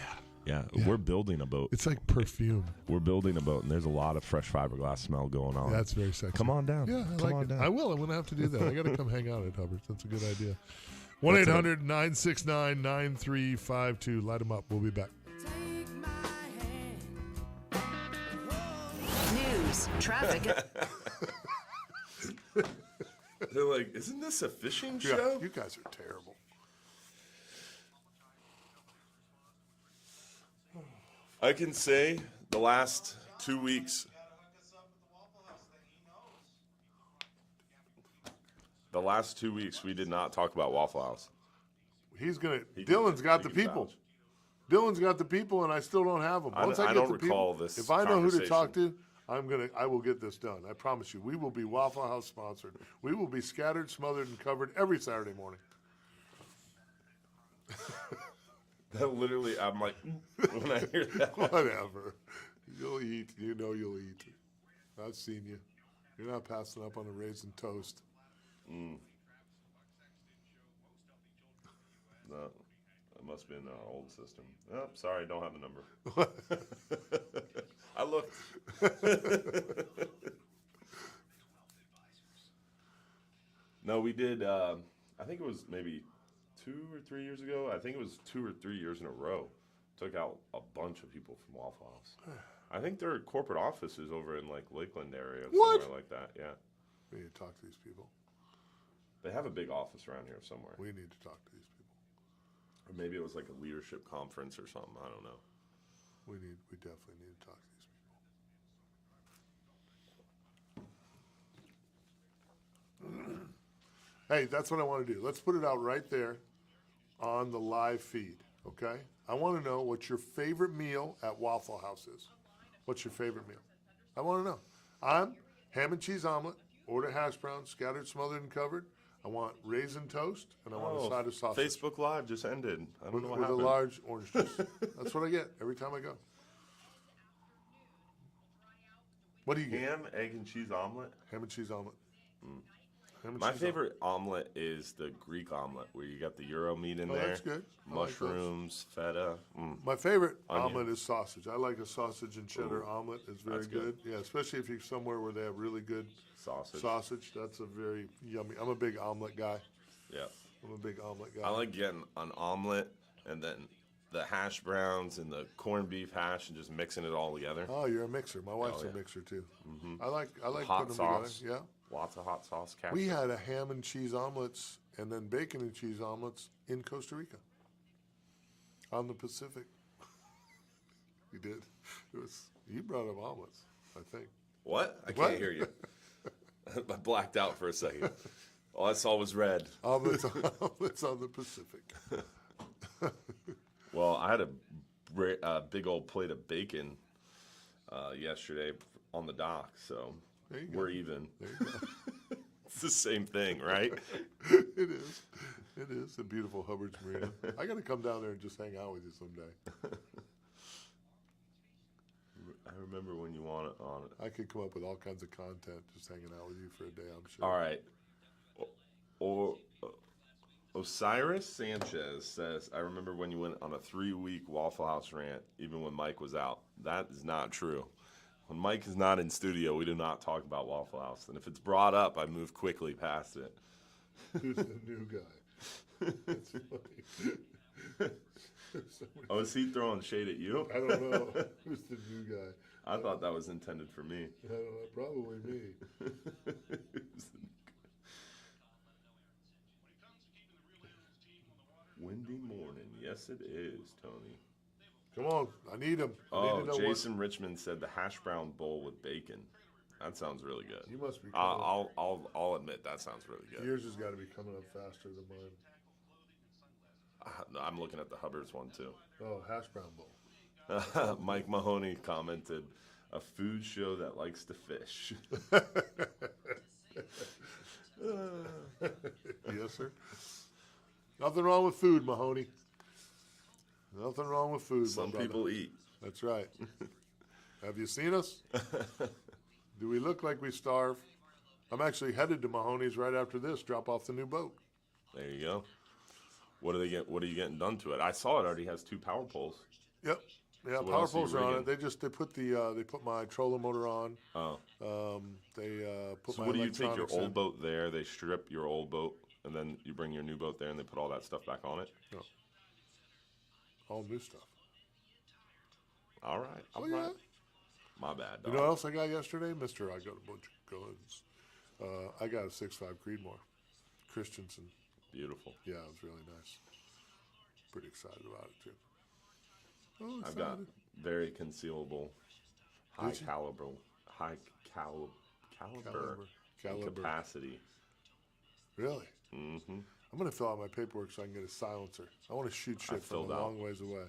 We're building a boat. It's like perfume. We're building a boat, and there's a lot of fresh fiberglass smell going on. That's very sexy. Come on down. Yeah, I Come like on it. down. I will. I'm going to have to do that. I got to come hang out at Hubbard's. That's a good idea. 1-800-969-9352. Light them up. We'll be back. News, traffic. They're like, isn't this a fishing show? You guys are terrible. I can say the last 2 weeks. The last 2 weeks, we did not talk about Waffle House. Dylan's got the people. Dylan's got the people, and I still don't have them. Once I don't get the recall people, this if I know who to conversation. talk to, I will get this done. I promise you. We will be Waffle House sponsored. We will be scattered, smothered, and covered every Saturday morning. That literally, I'm like, when I hear that. Whatever. You'll eat. You'll eat. I've seen you. You're not passing up on a raisin toast. No, that must be in our old system. Oh, sorry, don't have the number. I looked. No, we did. I think it was maybe 2 or 3 years ago. I think it was 2 or 3 years in a row. Took out a bunch of people from Waffle House. I think their corporate office is over in like Lakeland area, somewhere like that. Yeah. We need to talk to these people. They have a big office around here somewhere. We need to talk to these people. Or maybe it was like a leadership conference or something. I don't know. We definitely need to talk to these people. Hey, that's what I want to do. Let's put it out right there on the live feed, okay? I want to know what your favorite meal at Waffle House is. What's your favorite meal? I want to know. I'm ham and cheese omelet, order hash browns, scattered, smothered, and covered. I want raisin toast, and I want a side of sausage. Facebook Live just ended. I don't know what with happened. a large orange juice. That's what I get every time I go. What do you get? Ham, egg, and cheese omelet. Ham and cheese omelet. My favorite omelet is the Greek omelet, where you got the Euro meat in there. That's good. Mushrooms, feta. My favorite Onion. omelet is sausage. I like a sausage and cheddar omelet. It's very That's good. good. Yeah, especially if you're somewhere where they have really good Sausage. That's a very yummy. I'm a big omelet guy. Yeah. I'm a big omelet guy. I like getting an omelet and then the hash browns and the corned beef hash and just mixing it all together. Oh, you're a mixer. My wife's yeah. a mixer too. Mm-hmm. I like hot putting sauce. them together. Yeah. Lots of hot sauce. Ketchup. We had a ham and cheese omelets and then bacon and cheese omelets in Costa Rica on the Pacific. We did. It was you brought up omelets, I think. What? I What? can't hear you. I blacked out for a second. All I saw was red. Omelets on the Pacific. Well, I had a big old plate of bacon yesterday on the dock, so There you go. we're even. There you go. It's the same thing, right? It is. It is a beautiful Hubbard's Marina. I got to come down there and just hang out with you someday. I remember when you want it on it. I could come up with all kinds of content just hanging out with you for a day, I'm sure. All right. Osiris Sanchez says, I remember when you went on a 3-week Waffle House rant, even when Mike was out. That is not true. When Mike is not in studio, we do not talk about Waffle House. And if it's brought up, I move quickly past it. Who's the new guy? That's funny. Oh, is he throwing shade at you? I don't know. Who's the new guy? I thought that was intended for me. I don't know. Probably me. Windy morning. Yes, it is, Tony. Come on. I need him. Oh, Jason Richmond said the hash brown bowl with bacon. That sounds really good. You must be. I'll admit that sounds really good. Yours has got to be coming up faster than mine. I'm looking at the Hubbard's one too. Oh, hash brown bowl. Mike Mahoney commented, "A food show that likes to fish." Yes, sir. Nothing wrong with food, Mahoney. Nothing wrong with food. Some people eat. That's right. Have you seen us? Do we look like we starve? I'm actually headed to Mahoney's right after this. Drop off the new boat. There you go. What are you getting done to it? I saw it already has 2 power poles. Yep. Yeah, So what power else are you poles are on rigging? it. They put my trolling motor on. Oh. They put So my what do you take your electronics old in. boat there? They strip your old boat, and then you bring your new boat there, and they put all that stuff back on it. No. All new stuff. All right. Oh, all yeah. right. My bad. You know what else I got yesterday? Mister, I got a bunch of guns. I got a 6.5 Creedmoor. Christensen. Beautiful. Yeah, it was really nice. Pretty excited about it, too. Oh, I've got excited. very concealable, high Did you? caliber Caliber. capacity. Really? Mm-hmm. I'm going to fill out my paperwork so I can get a silencer. I want to shoot shit from filled a out. long ways away.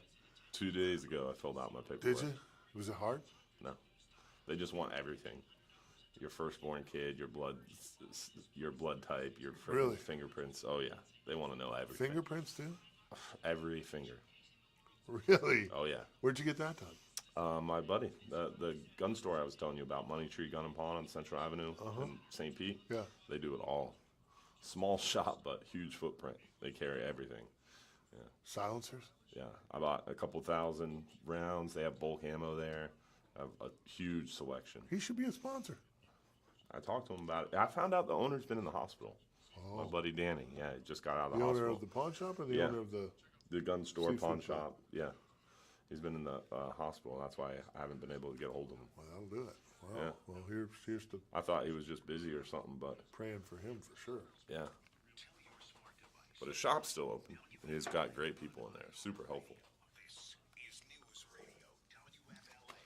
2 days ago, I filled out my paperwork. Did you? Was it hard? No. They just want everything. Your firstborn kid, your blood type, your Really? fingerprints. Oh yeah, they want to know everything. Fingerprints, too? Every finger. Really? Oh yeah. Where'd you get that done? My buddy, the gun store I was telling you about, Money Tree Gun and Pawn on Central Avenue in St. Pete. Yeah. They do it all. Small shop, but huge footprint. They carry everything. Yeah. Silencers? Yeah. I bought a couple thousand rounds. They have bulk ammo there. I have a huge selection. He should be a sponsor. I talked to him about it. I found out the owner's been in the hospital. Oh. My buddy Danny. Yeah, he just got out of The the owner hospital. of the pawn shop or the Yeah. owner of the gun store, seafood pawn shop? shop. Yeah. He's been in the hospital. That's why I haven't been able to get a hold of him. Well, that'll do it. Wow. Yeah. Well, here's to I thought he was just busy or something, but praying for him for sure. yeah. But his shop's still open. And he's got great people in there. Super helpful. This is News Radio, WFLA.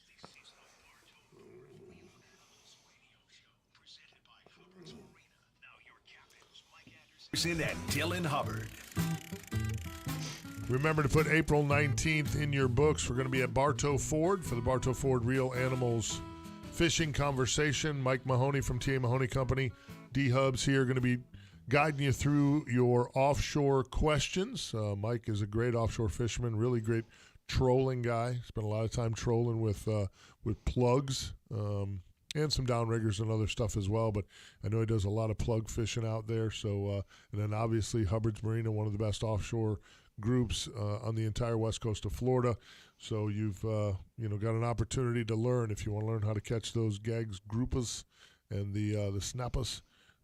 This is the Bartow Real Animals Radio Show, presented by Hubbard's Marina. Now your captains, Mike Anderson and Dylan Hubbard. Remember to put April 19th in your books. We're going to be at Bartow Ford for the Bartow Ford Real Animals Fishing Conversation. Mike Mahoney from T.A. Mahoney Company. D-Hubs here going to be guiding you through your offshore questions. Mike is a great offshore fisherman, really great trolling guy. Spent a lot of time trolling with plugs and some downriggers and other stuff as well. But I know he does a lot of plug fishing out there. So, and then obviously Hubbard's Marina, one of the best offshore groups on the entire west coast of Florida. So you've got an opportunity to learn if you want to learn how to catch those gags, groupas, and the snappas.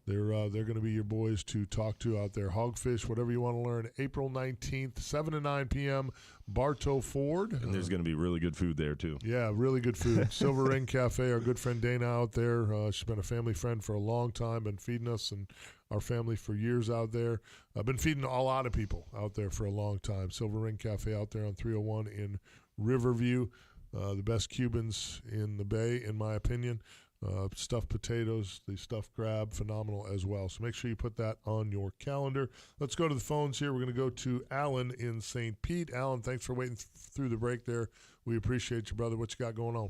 They're going to be your boys to talk to out there. Hogfish, whatever you want to learn. April 19th, 7 to 9 p.m., Bartow Ford. And there's going to be really good food there, too. Yeah, really good food. Silver Ring Cafe, our good friend Dana out there. She's been a family friend for a long time, been feeding us and our family for years out there. I've been feeding a lot of people out there for a long time. Silver Ring Cafe out there on 301 in Riverview. The best Cubans in the Bay, in my opinion. Stuffed potatoes, the stuffed crab, phenomenal as well. So make sure you put that on your calendar. Let's go to the phones here. We're going to go to Alan in St. Pete. Alan, thanks for waiting through the break there. We appreciate you, brother. What you got going on?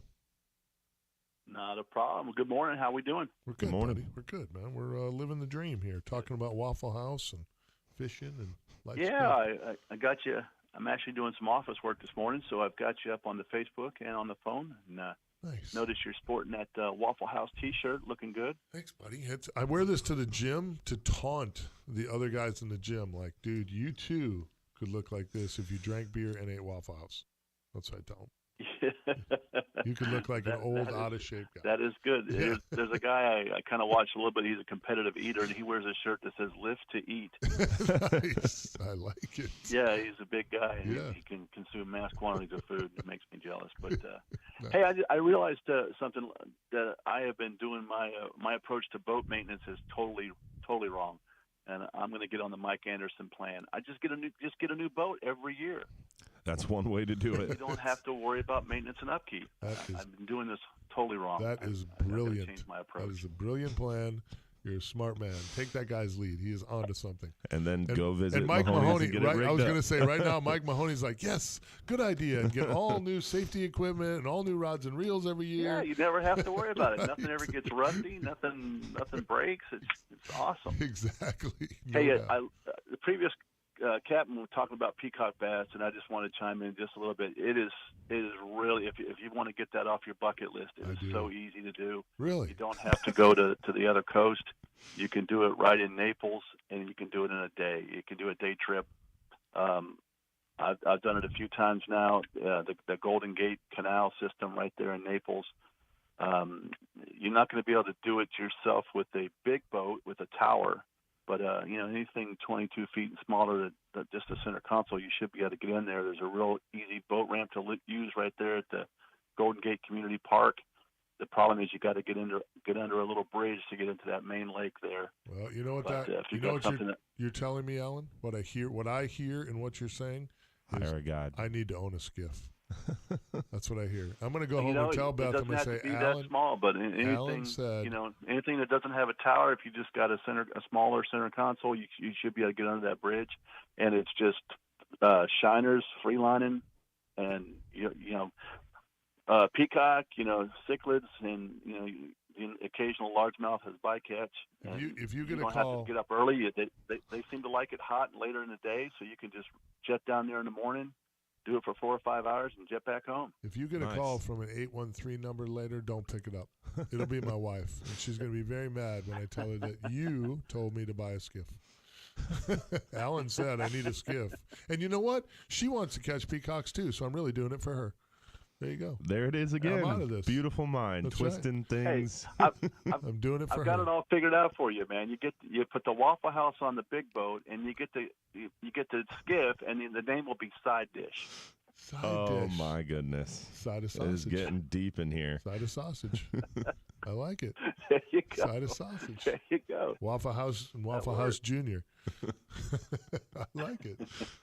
Not a problem. Good morning. How we doing? We're good, buddy. We're good, man. We're living the dream here, talking about Waffle House and fishing and life's good. I got you. I'm actually doing some office work this morning, so I've got you up on the Facebook and on the phone. And nice. Notice you're sporting that Waffle House T-shirt, looking good. Thanks, buddy. I wear this to the gym to taunt the other guys in the gym. Like, dude, you too could look like this if you drank beer and ate Waffle House. That's what I tell them. You could look like an old, out-of-shape guy. That is good. Yeah. There's a guy I kind of watch a little bit. He's a competitive eater, and he wears a shirt that says "Lift to Eat." Nice. I like it. Yeah, he's a big guy. And Yeah. he can consume mass quantities of food. It makes me jealous. But hey, I realized something that I have been doing. My approach to boat maintenance is totally wrong, and I'm going to get on the Mike Anderson plan. I just get a new boat every year. That's one way to do it. You don't have to worry about maintenance and upkeep. I've been doing this totally wrong. That is I've brilliant. changed my approach. That is a brilliant plan. You're a smart man. Take that guy's lead. He is onto something. And then go visit and Mike Mahoney's Mahoney. and get it Right, I was rigged going to up. say right now, Mike Mahoney's like, yes, good idea. And get all new safety equipment and all new rods and reels every year. Yeah, you never have to worry about it. Nothing ever gets rusty. Nothing breaks. It's awesome. Exactly. Hey, No doubt. the previous captain was talking about peacock bass, and I just want to chime in just a little bit. It is really, if you want to get that off your bucket list, it is so easy to do. Really? You don't have to go to the other coast. You can do it right in Naples, and you can do it in a day. You can do a day trip. I've done it a few times now. The Golden Gate Canal system right there in Naples. You're not going to be able to do it yourself with a big boat with a tower. But, anything 22 feet and smaller than just a center console, you should be able to get in there. There's a real easy boat ramp to use right there at the Golden Gate Community Park. The problem is you got to get under a little bridge to get into that main lake there. Well, you know what you're telling me, Alan? What I hear and what you're saying is Hire a guide. I need to own a skiff. That's what I hear. I'm going to go home know, and tell it Beth. I'm doesn't going to have say, to be Alan, that small, but anything said, anything that doesn't have a tower, if you just got a smaller center console, you should be able to get under that bridge, and it's just shiners, free lining, and peacock, cichlids, and occasional largemouth has bycatch. If you get you don't have to get up early. They seem to like it hot and later in the day, so you can just jet down there in the morning, do it for 4 or 5 hours, and jet back home. If you get a call from an 813 number later, don't pick it up. It'll be my wife, and she's going to be very mad when I tell her that you told me to buy a skiff. Alan said I need a skiff. And you know what? She wants to catch peacocks too, so I'm really doing it for her. There you go. There it is again. I'm out of this. Beautiful mind, That's twisting things. Hey, I'm doing it for her. I've got it all figured out for you, man. You put the Waffle House on the big boat, and you get the skiff, and then the name will be Side Dish. Oh dish. My goodness! Side of It sausage. is getting deep in here. Side of sausage. I like it. There you go. Side of sausage. There you go. Waffle House and Waffle House Junior. I like it.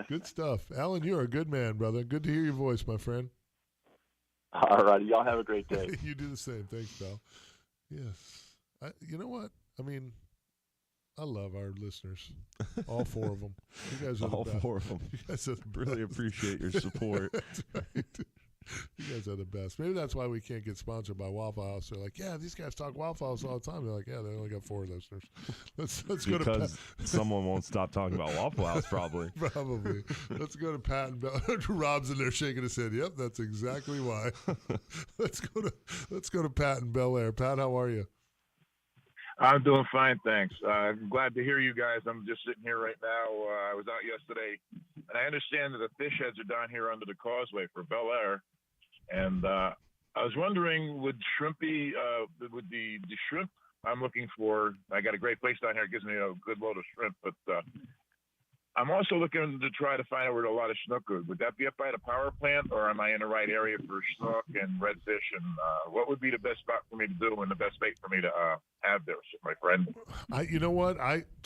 Good stuff. Alan, you're a good man, brother. Good to hear your voice, my friend. All righty. Y'all have a great day. You do the same. Thanks, pal. Yes. You know what? I mean, I love our listeners. All 4 of them. You guys are All the best. 4 of them. You guys are the Really best. appreciate your support. That's right. You guys are the best. Maybe that's why we can't get sponsored by Waffle House. They're like, yeah, these guys talk Waffle House all the time. They're like, yeah, they only got 4 listeners. Let's go to because someone won't stop talking about Waffle House, probably. Probably. Let's go to Pat and Bel. Rob's in there shaking his head. Yep, that's exactly why. Let's go to Pat in Bel Air. Pat, how are you? I'm doing fine, thanks. I'm glad to hear you guys. I'm just sitting here right now. I was out yesterday, and I understand that the fish heads are down here under the causeway for Bel Air. And I was wondering, would shrimp be, would the shrimp I'm looking for, I got a great place down here. It gives me a good load of shrimp, but I'm also looking to try to find out where a lot of snook are. Would that be up by the power plant, or am I in the right area for snook and redfish? And what would be the best spot for me to do and the best bait for me to have there, my friend? You know what?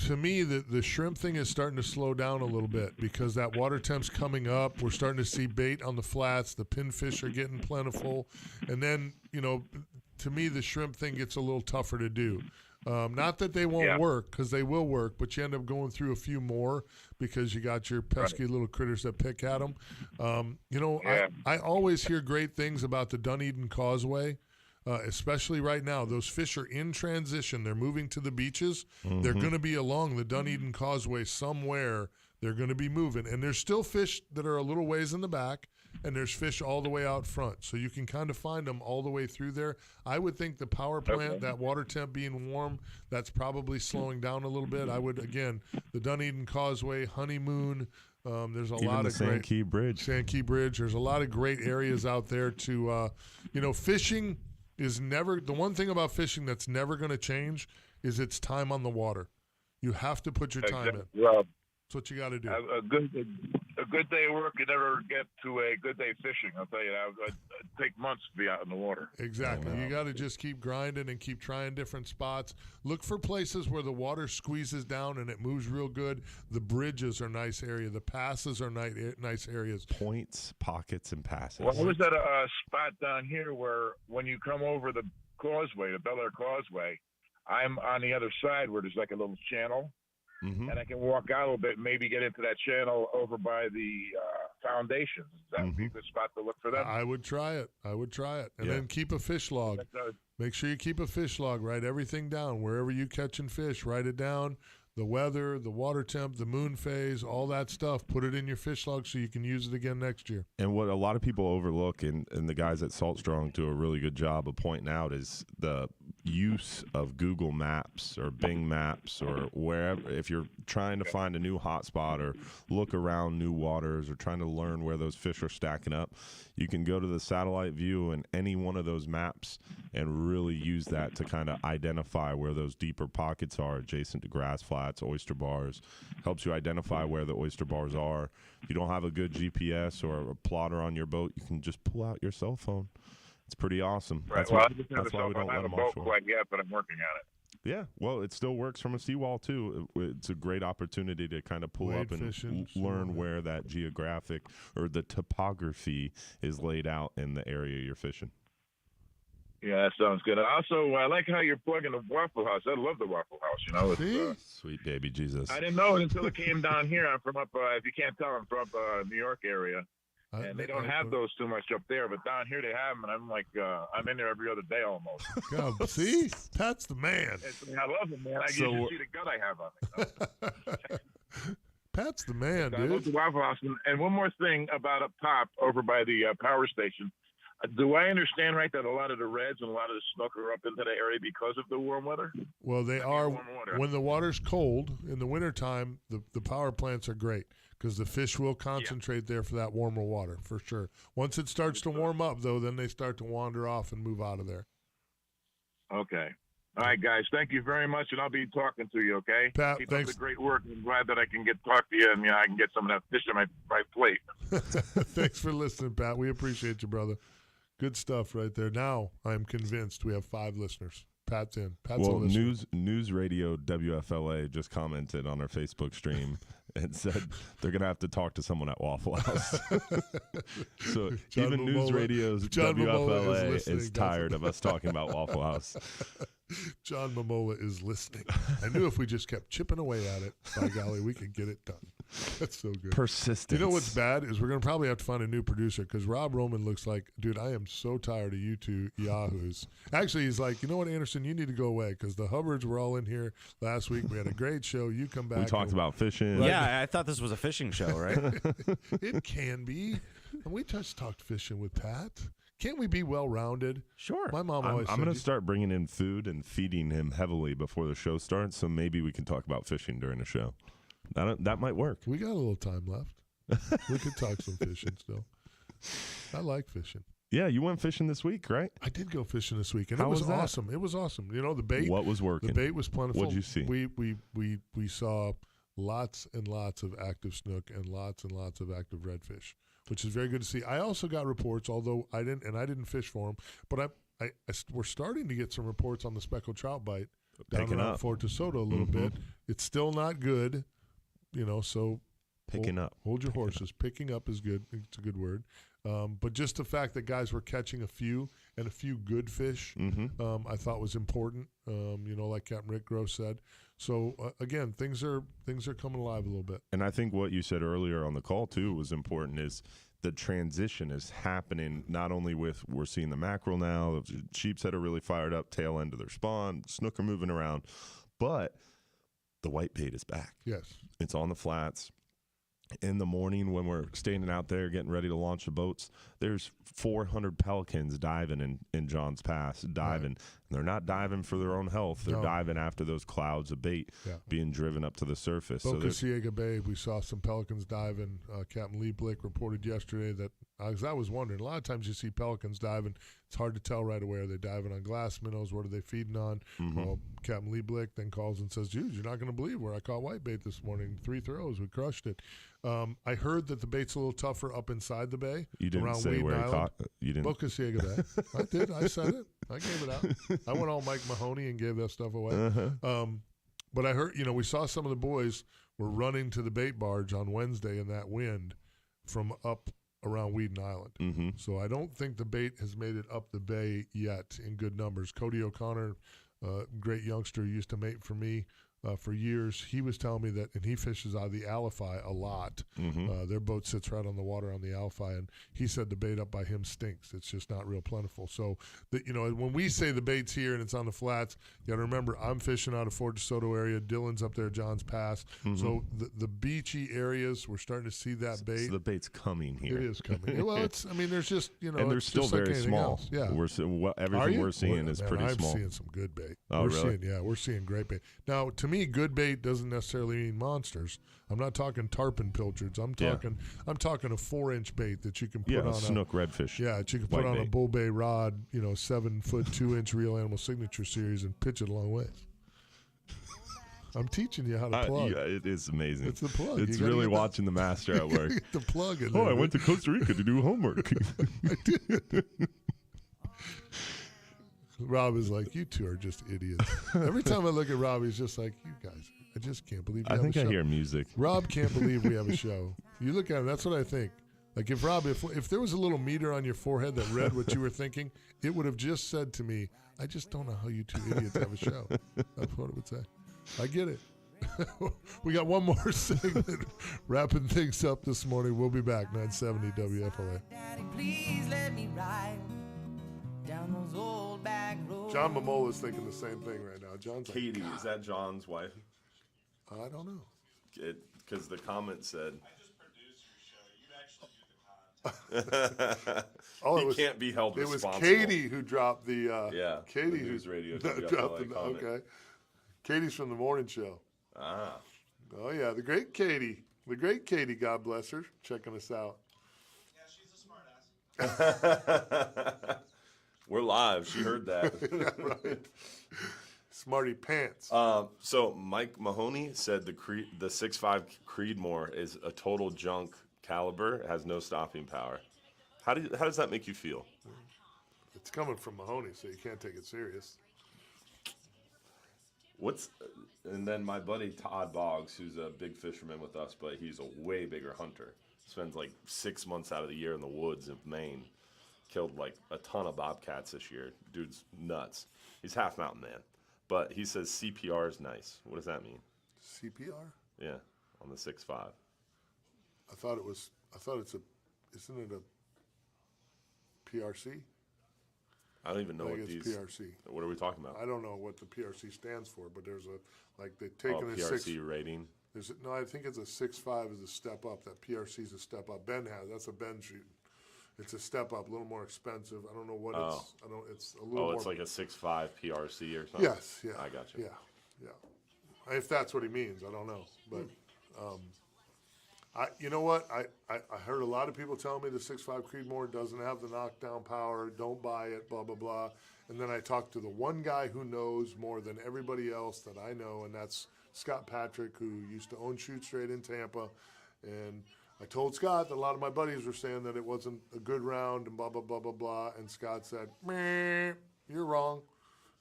To me, the shrimp thing is starting to slow down a little bit because that water temp's coming up. We're starting to see bait on the flats. The pinfish are getting plentiful. And then, to me, the shrimp thing gets a little tougher to do. Not that they won't work, because they will work, but you end up going through a few more because you got your pesky little critters that pick at them. I always hear great things about the Dunedin Causeway, especially right now. Those fish are in transition. They're moving to the beaches. Mm-hmm. They're going to be along the Dunedin Causeway somewhere. They're going to be moving. And there's still fish that are a little ways in the back, and there's fish all the way out front. So you can kind of find them all the way through there. I would think the power plant, that water temp being warm, that's probably slowing down a little bit. I would, again, the Dunedin Causeway, Honeymoon, there's a lot of great. Sandkey Bridge. There's a lot of great areas out there to, fishing is never, the one thing about fishing that's never going to change is its time on the water. You have to put your time in. Well, that's what you got to do. A good day of work, you never get to a good day fishing. I'll tell you that. It'd take months to be out in the water. Exactly. You got to just keep grinding and keep trying different spots. Look for places where the water squeezes down and it moves real good. The bridges are nice area. The passes are nice areas. Points, pockets, and passes. Well, I was at a spot down here where when you come over the causeway, the Bel Air Causeway, I'm on the other side where there's like a little channel. Mm-hmm. And I can walk out a little bit and maybe get into that channel over by the foundations. That would be a good spot to look for them. I would try it. And then keep a fish log. Make sure you keep a fish log. Write everything down. Wherever you catching fish, write it down. The weather, the water temp, the moon phase, all that stuff. Put it in your fish log so you can use it again next year. And what a lot of people overlook, and the guys at Salt Strong do a really good job of pointing out, is the use of Google Maps or Bing Maps or wherever. If you're trying to find a new hotspot or look around new waters or trying to learn where those fish are stacking up, you can go to the satellite view and any one of those maps and really use that to kind of identify where those deeper pockets are adjacent to grass flats, oyster bars. Helps you identify where the oyster bars are. If you don't have a good GPS or a plotter on your boat, you can just pull out your cell phone. It's pretty awesome. Right. That's why we don't let them offshore. Quite yet, but I'm working on it. Yeah, well, it still works from a seawall, too. It's a great opportunity to kind of pull up and learn where that geographic or the topography is laid out in the area you're fishing. Yeah, that sounds good. Also, I like how you're plugging the Waffle House. I love the Waffle House, It's, sweet baby Jesus. I didn't know it until it came down here. I'm from up, if you can't tell, I'm from up New York area. And they don't have those too much up there, but down here they have them, and I'm like, I'm in there every other day almost. God, see? Pat's the man. I love them, man. You should see the gut I have on me. Pat's the man, dude. I love the Waffle House. And one more thing about up top over by the power station. Do I understand right that a lot of the reds and a lot of the snook are up into the area because of the warm weather? Well, they are. When the water's cold in the wintertime, the power plants are great because the fish will concentrate there for that warmer water, for sure. Once it starts to warm up, though, then they start to wander off and move out of there. Okay. All right, guys. Thank you very much, and I'll be talking to you, okay? Pat, keep thanks. up the great work. I'm glad that I can talk to you, and I can get some of that fish on my plate. Thanks for listening, Pat. We appreciate you, brother. Good stuff right there. Now I'm convinced we have 5 listeners. Pat's in. Pat's a listener. News Radio WFLA just commented on our Facebook stream and said they're going to have to talk to someone at Waffle House. So John even Momola, News Radio's John WFLA is tired of us talking about Waffle House. John Momola is listening. I knew if we just kept chipping away at it, by golly, we could get it done. That's so good. Persistence. You know what's bad is we're going to probably have to find a new producer because Rob Roman looks like, dude, I am so tired of you two yahoos. Actually, he's like, you know what, Anderson, you need to go away because the Hubbards were all in here last week. We had a great show. You come back. We talked about fishing. Right? Yeah, I thought this was a fishing show, right? It can be. And we just talked fishing with Pat. Can't we be well-rounded? Sure. My mom always said. I'm going to start bringing in food and feeding him heavily before the show starts, so maybe we can talk about fishing during the show. That might work. We got a little time left. We could talk some fishing still. I like fishing. Yeah, you went fishing this week, right? I did go fishing this week, and How it was was that? awesome. It was awesome. You know, the bait. What was working? The bait was plentiful. What'd you see? We saw lots and lots of active snook and lots of active redfish, which is very good to see. I also got reports, although I didn't fish for them, but we're starting to get some reports on the speckled trout bite down Picking around up. Fort DeSoto a little bit. It's still not good, you know. So Picking up. Hold your horses. Picking up is good. It's a good word. But just the fact that guys were catching a few good fish, I thought was important. You know, like Captain Rick Gross said. So again, things are coming alive a little bit. And I think what you said earlier on the call too was important. Is the transition is happening not only with we're seeing the mackerel now, the sheepshead are really fired up, tail end of their spawn, snook are moving around, but the whitebait is back. Yes, it's on the flats. In the morning when we're standing out there getting ready to launch the boats, there's 400 pelicans diving in John's Pass, diving. And they're not diving for their own health. They're diving after those clouds of bait being driven up to the surface. Boca Ciega Bay, we saw some pelicans diving. Captain Lee Blick reported yesterday that, because I was wondering, a lot of times you see pelicans diving, it's hard to tell right away. Are they diving on glass minnows? What are they feeding on? Well, Captain Lee Blick then calls and says, dude, you're not going to believe where I caught whitebait this morning. 3 throws. We crushed it. I heard that the bait's a little tougher up inside the bay. You didn't around say Wheaton where he Island. caught. You didn't. Boca Ciega Bay. I did. I said it. I gave it out. I went all Mike Mahoney and gave that stuff away. But I heard, you know, we saw some of the boys were running to the bait barge on Wednesday in that wind from up around Wheaton Island. So I don't think the bait has made it up the bay yet in good numbers. Cody O'Connor, great youngster, used to mate for me for years. He was telling me that, and he fishes out of the Alafai a lot. Their boat sits right on the water on the Alafai, and he said the bait up by him stinks. It's just not real plentiful. So, you know, when we say the bait's here and it's on the flats, you got to remember I'm fishing out of Fort DeSoto area. Dylan's up there at John's Pass. So the beachy areas, we're starting to see that bait. So the bait's coming here. It is coming. Well, it's. I mean, there's just, you know, and they're it's still just very like anything small. else. Yeah, everything we're seeing is pretty small. I'm seeing some good bait. Oh, really? We're seeing great bait. Now, to me, good bait doesn't necessarily mean monsters. I'm not talking tarpon pilchards. I'm talking a 4-inch bait that you can put on a snook redfish. Yeah, that you can put on a bull bay rod, you know, 7-foot 2-inch Real Animal Signature Series and pitch it a long ways. I'm teaching you how to plug. Yeah, it is amazing. It's the plug. It's really watching the master at work. Get the plug in Oh, there. I went to Costa Rica to do homework. I did. Rob is like, you two are just idiots. Every time I look at Rob, he's just like, you guys, I just can't believe we have a show. I hear music. Rob can't believe we have a show. You look at him, that's what I think. Like if Rob, if there was a little meter on your forehead that read what you were thinking, it would have just said to me, I just don't know how you two idiots have a show. That's what it would say. I get it. We got one more segment wrapping things up this morning. We'll be back, 970 WFLA. Daddy, please let me ride down those old back roads. John Mamola's thinking the same thing right now. John's like, Katie, is that John's wife? I don't know. Because the comment said. He can't be held responsible. It was Katie who dropped the. Katie the news radio dropped the comment. Okay. Katie's from the morning show. Ah. Oh yeah, the great Katie. The great Katie, God bless her, checking us out. Yeah, she's a smartass. We're live. She heard that. Yeah, right. Smarty pants. So Mike Mahoney said the 6.5 Creedmoor is a total junk caliber. It has no stopping power. How does that make you feel? It's coming from Mahoney, so you can't take it serious. And then my buddy Todd Boggs, who's a big fisherman with us, but he's a way bigger hunter. Spends like 6 months out of the year in the woods of Maine. Killed like a ton of bobcats this year. Dude's nuts. He's half mountain man. But he says CPR is nice. What does that mean? CPR? Yeah, on the 6.5. I thought it's isn't it a PRC? I don't even know I what think these. it's PRC. What are we talking about? I don't know what the PRC stands for, but there's they've taken a PRC rating. No, I think it's a 6.5 is a step up. That PRC is a step up. That's a Ben shooting. It's a step up, a little more expensive. I don't know what it's. I don't. It's a little. It's like a 6.5 PRC or something. Yes. Yeah. I got you. Yeah. If that's what he means, I don't know. But you know what? I heard a lot of people telling me the 6.5 Creedmoor doesn't have the knockdown power. Don't buy it. Blah blah blah. And then I talked to the one guy who knows more than everybody else that I know, and that's Scott Patrick, who used to own Shoot Straight in Tampa. And I told Scott that a lot of my buddies were saying that it wasn't a good round and blah blah blah blah blah. And Scott said, "Meh, you're wrong.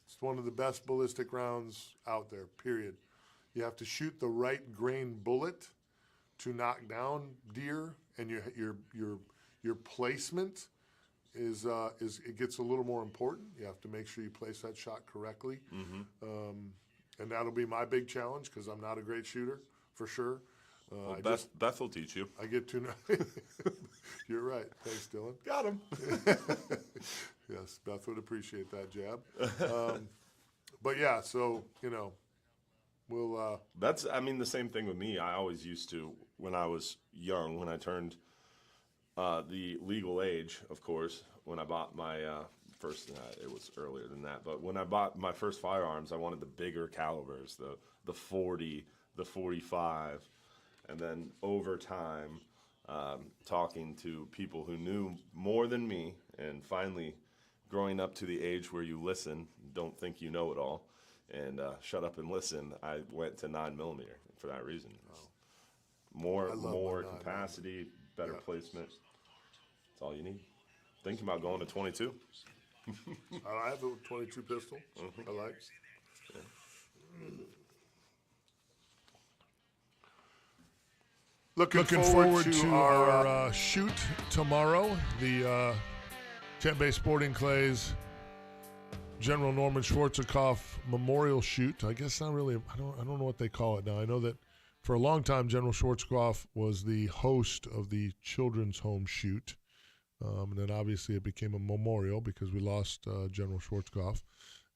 It's one of the best ballistic rounds out there. Period. You have to shoot the right grain bullet to knock down deer, and your placement is it gets a little more important. You have to make sure you place that shot correctly, and that'll be my big challenge because I'm not a great shooter for sure. Beth will teach you. I get too. You're right. Thanks, Dylan. Got him. Yes, Beth would appreciate that jab. But yeah, so we'll. That's the same thing with me. I always used to when I was young, when I turned the legal age, of course, when I bought my first. It was earlier than that, but when I bought my first firearms, I wanted the bigger calibers, the 40, the 45. And then over time, talking to people who knew more than me, and finally growing up to the age where you listen, don't think you know it all, and shut up and listen, I went to 9mm for that reason. More capacity, better placement. That's all you need. Thinking about going to 22. I have a 22 pistol. I like. Yeah. Looking forward to our shoot tomorrow. The Tent Bay Sporting Clays General Norman Schwarzkopf Memorial Shoot. I guess not really. I don't know what they call it now. I know that for a long time General Schwarzkopf was the host of the Children's Home Shoot, and then obviously it became a memorial because we lost General Schwarzkopf.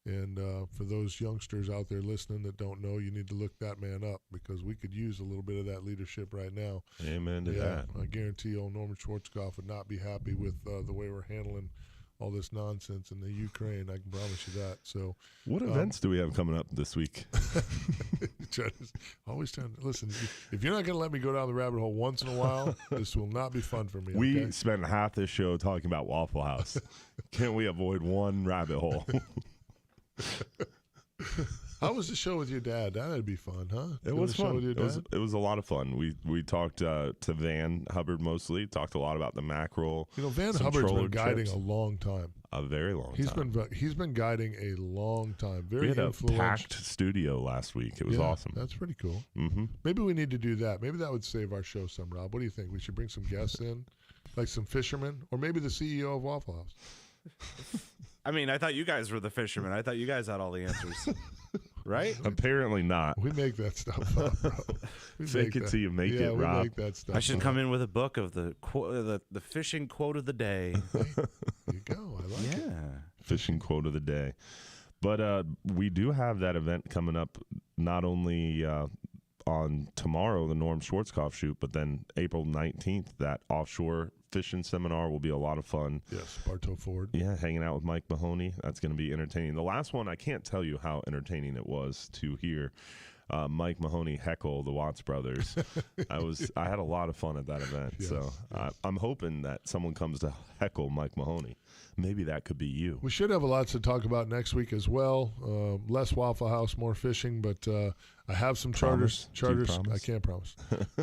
And for those youngsters out there listening that don't know, you need to look that man up because we could use a little bit of that leadership right now. Amen to that. I guarantee old Norman Schwarzkopf would not be happy with the way we're handling all this nonsense in the Ukraine. I can promise you that. So, what events do we have coming up this week? Always trying to listen. If you're not going to let me go down the rabbit hole once in a while, this will not be fun for me. We spent half this show talking about Waffle House. Can't we avoid one rabbit hole? How was the show with your dad? That'd be fun, huh? It was fun. It was a lot of fun. We talked to Van Hubbard mostly. Talked a lot about the mackerel. Van Hubbard's been guiding a long time. A very long time. He's been guiding a long time. Very we had influential. a packed studio last week. It was awesome. That's pretty cool. Mm-hmm. Maybe we need to do that. Maybe that would save our show some, Rob. What do you think? We should bring some guests in, like some fishermen, or maybe the CEO of Waffle House. I thought you guys were the fishermen. I thought you guys had all the answers. Right? Apparently not. We make that stuff up, bro. Fake it till you make it, Rob. We make that stuff I should come in with a book of the fishing quote of the day. There you go. I like it. Fishing quote of the day. But we do have that event coming up not only on tomorrow, the Norm Schwarzkopf shoot, but then April 19th, that offshore fishing seminar will be a lot of fun. Yes, Bartow Ford. Yeah, hanging out with Mike Mahoney. That's going to be entertaining. The last one, I can't tell you how entertaining it was to hear Mike Mahoney heckle the Watts brothers. I had a lot of fun at that event. Yes, so yes. I'm hoping that someone comes to heckle Mike Mahoney. Maybe that could be you. We should have a lot to talk about next week as well. Less Waffle House, more fishing, but I have some charters. I can't promise.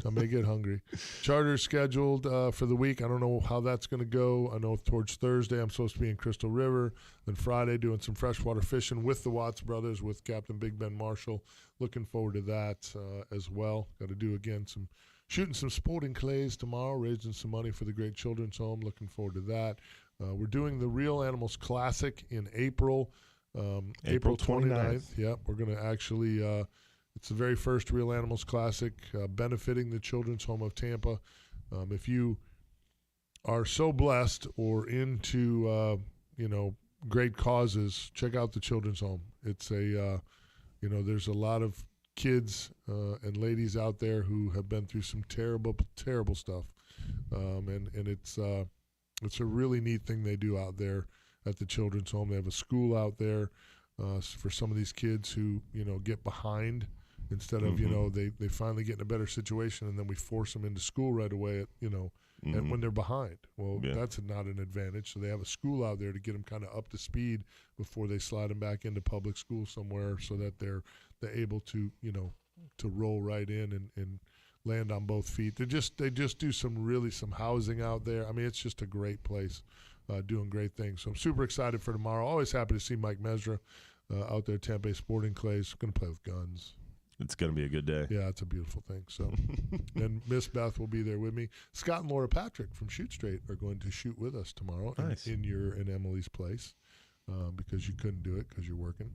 I may get hungry. Charters scheduled for the week. I don't know how that's going to go. I know towards Thursday I'm supposed to be in Crystal River. Then Friday doing some freshwater fishing with the Watts brothers, with Captain Big Ben Marshall. Looking forward to that as well. Got to do again shooting some sporting clays tomorrow, raising some money for the Great Children's Home. Looking forward to that. We're doing the Real Animals Classic in April. April 29th. Yep, we're going to actually it's the very first Real Animals Classic benefiting the Children's Home of Tampa. If you are so blessed or into, great causes, check out the Children's Home. It's a, there's a lot of kids and ladies out there who have been through some terrible, terrible stuff. And it's a really neat thing they do out there at the Children's Home. They have a school out there for some of these kids who, get behind instead of, they finally get in a better situation and then we force them into school right away, and when they're behind. Well, that's not an advantage. So they have a school out there to get them kind of up to speed before they slide them back into public school somewhere so that they're able to, to roll right in and land on both feet. They just do some housing out there. I mean, it's just a great place, doing great things. So I'm super excited for tomorrow. Always happy to see Mike Mesra out there at Tampa Bay Sporting Clays. Going to play with guns. It's going to be a good day. Yeah, it's a beautiful thing. So, and Miss Beth will be there with me. Scott and Laura Patrick from Shoot Straight are going to shoot with us tomorrow in Emily's place because you couldn't do it because you're working,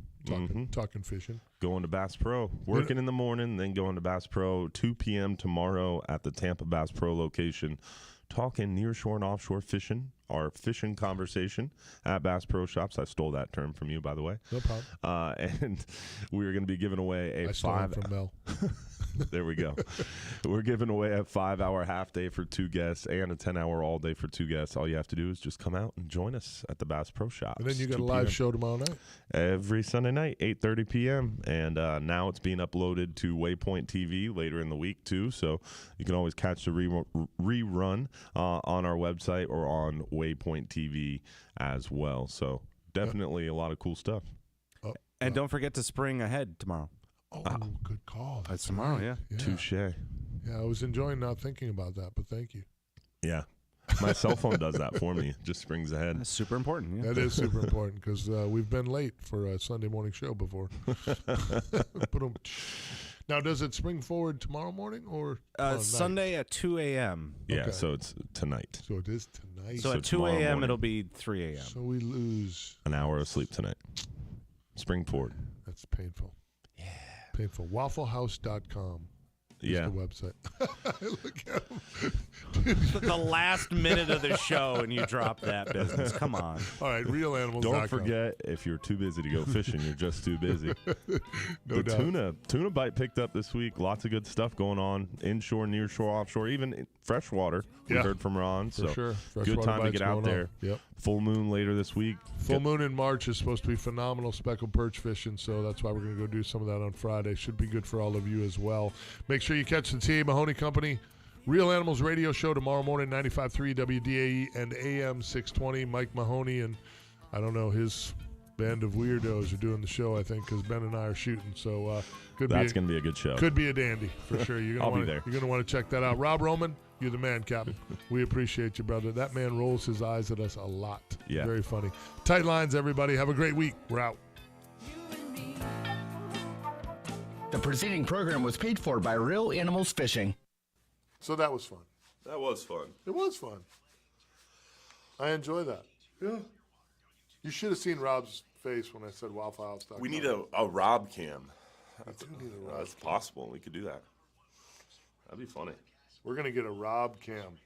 talking fishing. Going to Bass Pro, working in the morning, then going to Bass Pro, 2 p.m. tomorrow at the Tampa Bass Pro location, talking nearshore and offshore fishing. Our fishing conversation at Bass Pro Shops. I stole that term from you, by the way. No problem. And we're going to be giving away I stole it from Mel. There we go. We're giving away a 5-hour half day for 2 guests and a 10-hour all day for 2 guests. All you have to do is just come out and join us at the Bass Pro Shops. And then you got a live show tomorrow night. Every Sunday night, 8:30 p.m. And now it's being uploaded to Waypoint TV later in the week, too. So you can always catch the rerun on our website or on Waypoint TV as well. So definitely a lot of cool stuff. And don't forget to spring ahead tomorrow. Oh, good call. That's tomorrow, right. yeah. Touche. Yeah, I was enjoying not thinking about that, but thank you. Yeah. My cell phone does that for me. It just springs ahead. That's super important. Yeah. That is super important because we've been late for a Sunday morning show before. Now, does it spring forward tomorrow morning or Sunday at 2 a.m.? Yeah, Okay. so it's tonight. So it is tonight. So at 2 a.m. it'll be 3 a.m. So we lose an hour of sleep tonight. Spring forward. That's painful. Yeah. Painful. WaffleHouse.com. Yeah. The website. Look at him. The last minute of the show and you drop that business. Come on. All right, realanimals.com. Don't forget, if you're too busy to go fishing, you're just too busy. No doubt. Tuna bite picked up this week. Lots of good stuff going on. Inshore, nearshore, offshore, even freshwater. We heard from Ron. For sure. Good time to get out there. Yep. Full moon later this week. Full moon in March is supposed to be phenomenal speckled perch fishing, so that's why we're going to go do some of that on Friday. Should be good for all of you as well. Make sure you catch the T.A. Mahoney Company Real Animals Radio Show tomorrow morning, 95.3 WDAE and AM 620. Mike Mahoney and, I don't know, his band of weirdos are doing the show, I think, because Ben and I are shooting. So that's going to be a good show. Could be a dandy, for sure. I'll be there. You're going to want to check that out. Rob Roman, you're the man, Captain. We appreciate you, brother. That man rolls his eyes at us a lot. Yeah. Very funny. Tight lines, everybody. Have a great week. We're out. The preceding program was paid for by Real Animals Fishing. So that was fun. That was fun. It was fun. I enjoy that. Yeah. You should have seen Rob's face when I said Waffle House. We need a Rob cam. That's possible. We could do that. That'd be funny. We're going to get a Rob cam.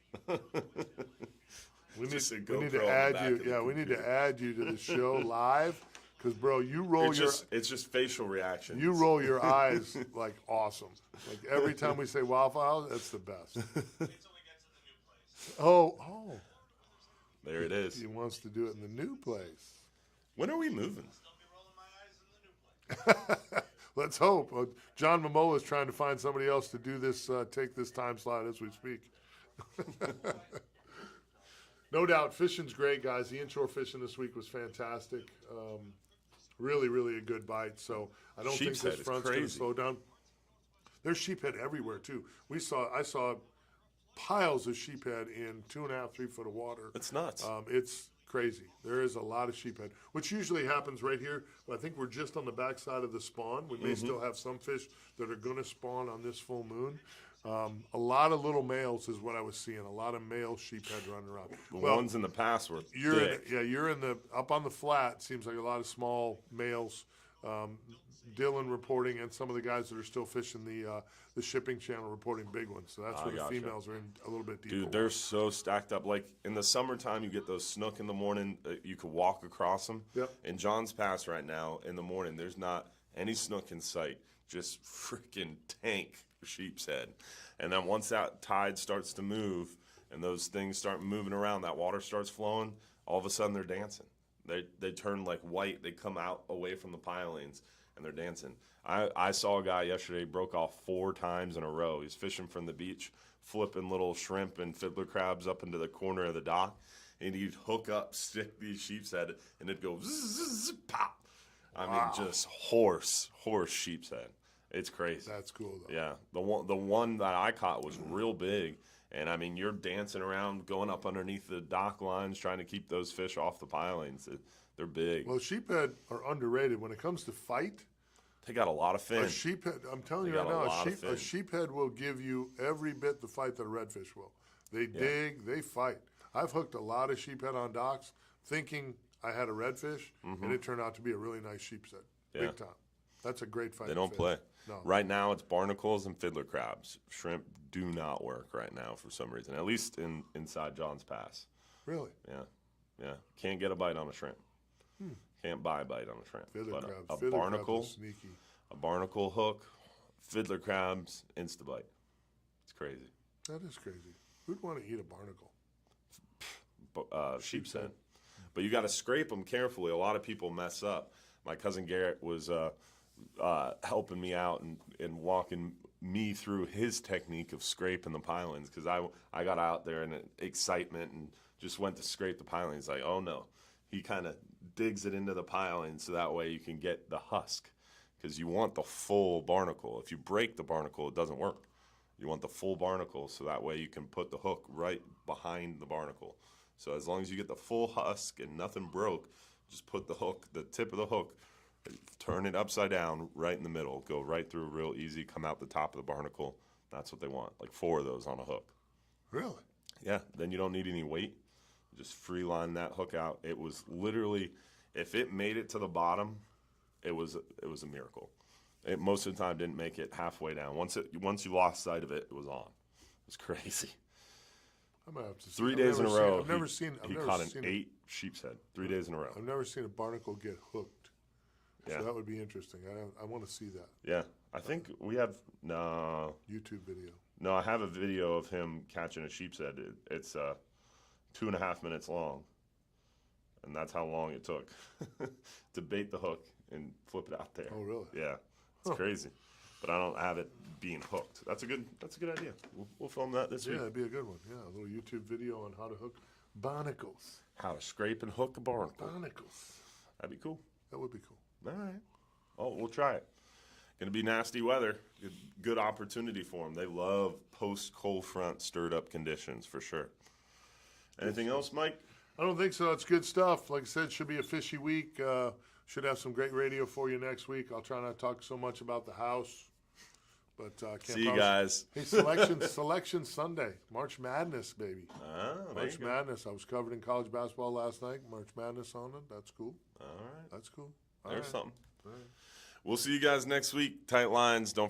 We need GoPro to on the add back you. of the Yeah, we need to computer. add you to the show live. Because, bro, you roll it's just facial reactions. You roll your eyes like awesome. Like every time we say Waffle House, that's the best. Oh. There it is. He wants to do it in the new place. When are we moving? Let's hope. John Momola is trying to find somebody else to do this, take this time slot as we speak. No doubt, fishing's great, guys. The inshore fishing this week was fantastic. Really, really a good bite. So I don't think this front's going to slow down. There's sheephead everywhere too. I saw piles of sheephead in 2.5, 3 foot of water. It's nuts. It's crazy. There is a lot of sheephead, which usually happens right here. But I think we're just on the backside of the spawn. We may still have some fish that are going to spawn on this full moon. A lot of little males is what I was seeing. A lot of male sheephead running around. The ones in the past were thick. You're up on the flat. Seems like a lot of small males Dylan reporting, and some of the guys that are still fishing the shipping channel reporting big ones. So that's where the females are in a little bit deeper. Dude, they're so stacked up. Like in the summertime, you get those snook in the morning. You could walk across them. Yep. In John's Pass right now, in the morning, there's not any snook in sight. Just freaking tank sheep's head. And then once that tide starts to move and those things start moving around, that water starts flowing, all of a sudden they're dancing. They turn like white. They come out away from the pilings, and they're dancing. I saw a guy yesterday broke off 4 times in a row. He's fishing from the beach, flipping little shrimp and fiddler crabs up into the corner of the dock, and he'd hook up, stick these sheep's head, and it'd go zzz, zzz, pop. I mean, just horse sheep's head. It's crazy. That's cool, though. Yeah, the one that I caught was real big, and I mean, you're dancing around, going up underneath the dock lines, trying to keep those fish off the pilings. They're big. Well, sheephead are underrated when it comes to fight. They got a lot of fin. A sheephead, I'm telling you right now, a sheephead will give you every bit the fight that a redfish will. They dig, they fight. I've hooked a lot of sheephead on docks thinking I had a redfish, and it turned out to be a really nice sheephead. Yeah. Big time. That's a great fight. They don't play. No. Right now, it's barnacles and fiddler crabs. Shrimp do not work right now for some reason, at least inside John's Pass. Really? Yeah. Can't get a bite on a shrimp. Can't buy a bite on a shrimp. Fiddler But crabs. a barnacle, sneaky. a barnacle hook, fiddler crabs, insta-bite. It's crazy. That is crazy. Who'd want to eat a barnacle? Sheep's head. But you got to scrape them carefully. A lot of people mess up. My cousin Garrett was helping me out and walking me through his technique of scraping the pilings, because I got out there in excitement and just went to scrape the pilings. Like, oh no. He kind of digs it into the piling so that way you can get the husk, because you want the full barnacle. If you break the barnacle, it doesn't work. You want the full barnacle so that way you can put the hook right behind the barnacle. So as long as you get the full husk and nothing broke, just put the hook, the tip of the hook, turn it upside down right in the middle, go right through real easy, come out the top of the barnacle. That's what they want, like 4 of those on a hook. Really? Yeah, then you don't need any weight. Just free line that hook out. It was literally, if it made it to the bottom, it was a miracle. It most of the time didn't make it halfway down. Once you lost sight of it, it was on. It was crazy. I might have to see. 3 days in a row. I've never seen. He caught an 8 sheep's head. 3 days in a row. I've never seen a barnacle get hooked. Yeah. So that would be interesting. I want to see that. Yeah, I think we have YouTube video. No, I have a video of him catching a sheep's head. It's 2.5 minutes long, and that's how long it took to bait the hook and flip it out there. Oh, really? Yeah, it's crazy. But I don't have it being hooked. That's a good idea. We'll film that this week. Yeah, that'd be a good one. Yeah, a little YouTube video on how to hook barnacles. How to scrape and hook a barnacle. Barnacles. That'd be cool. That would be cool. All right. Oh, we'll try it. Gonna be nasty weather. Good opportunity for them. They love post-cold front stirred up conditions for sure. Anything else, Mike? I don't think so. It's good stuff. Like I said, should be a fishy week. Should have some great radio for you next week. I'll try not to talk so much about the house. But can't see you guys. Hey, selection Sunday. March Madness, baby. March Madness. I was covered in college basketball last night. March Madness on it. That's cool. All right. That's cool. There's something. All right. We'll see you guys next week. Tight lines. Don't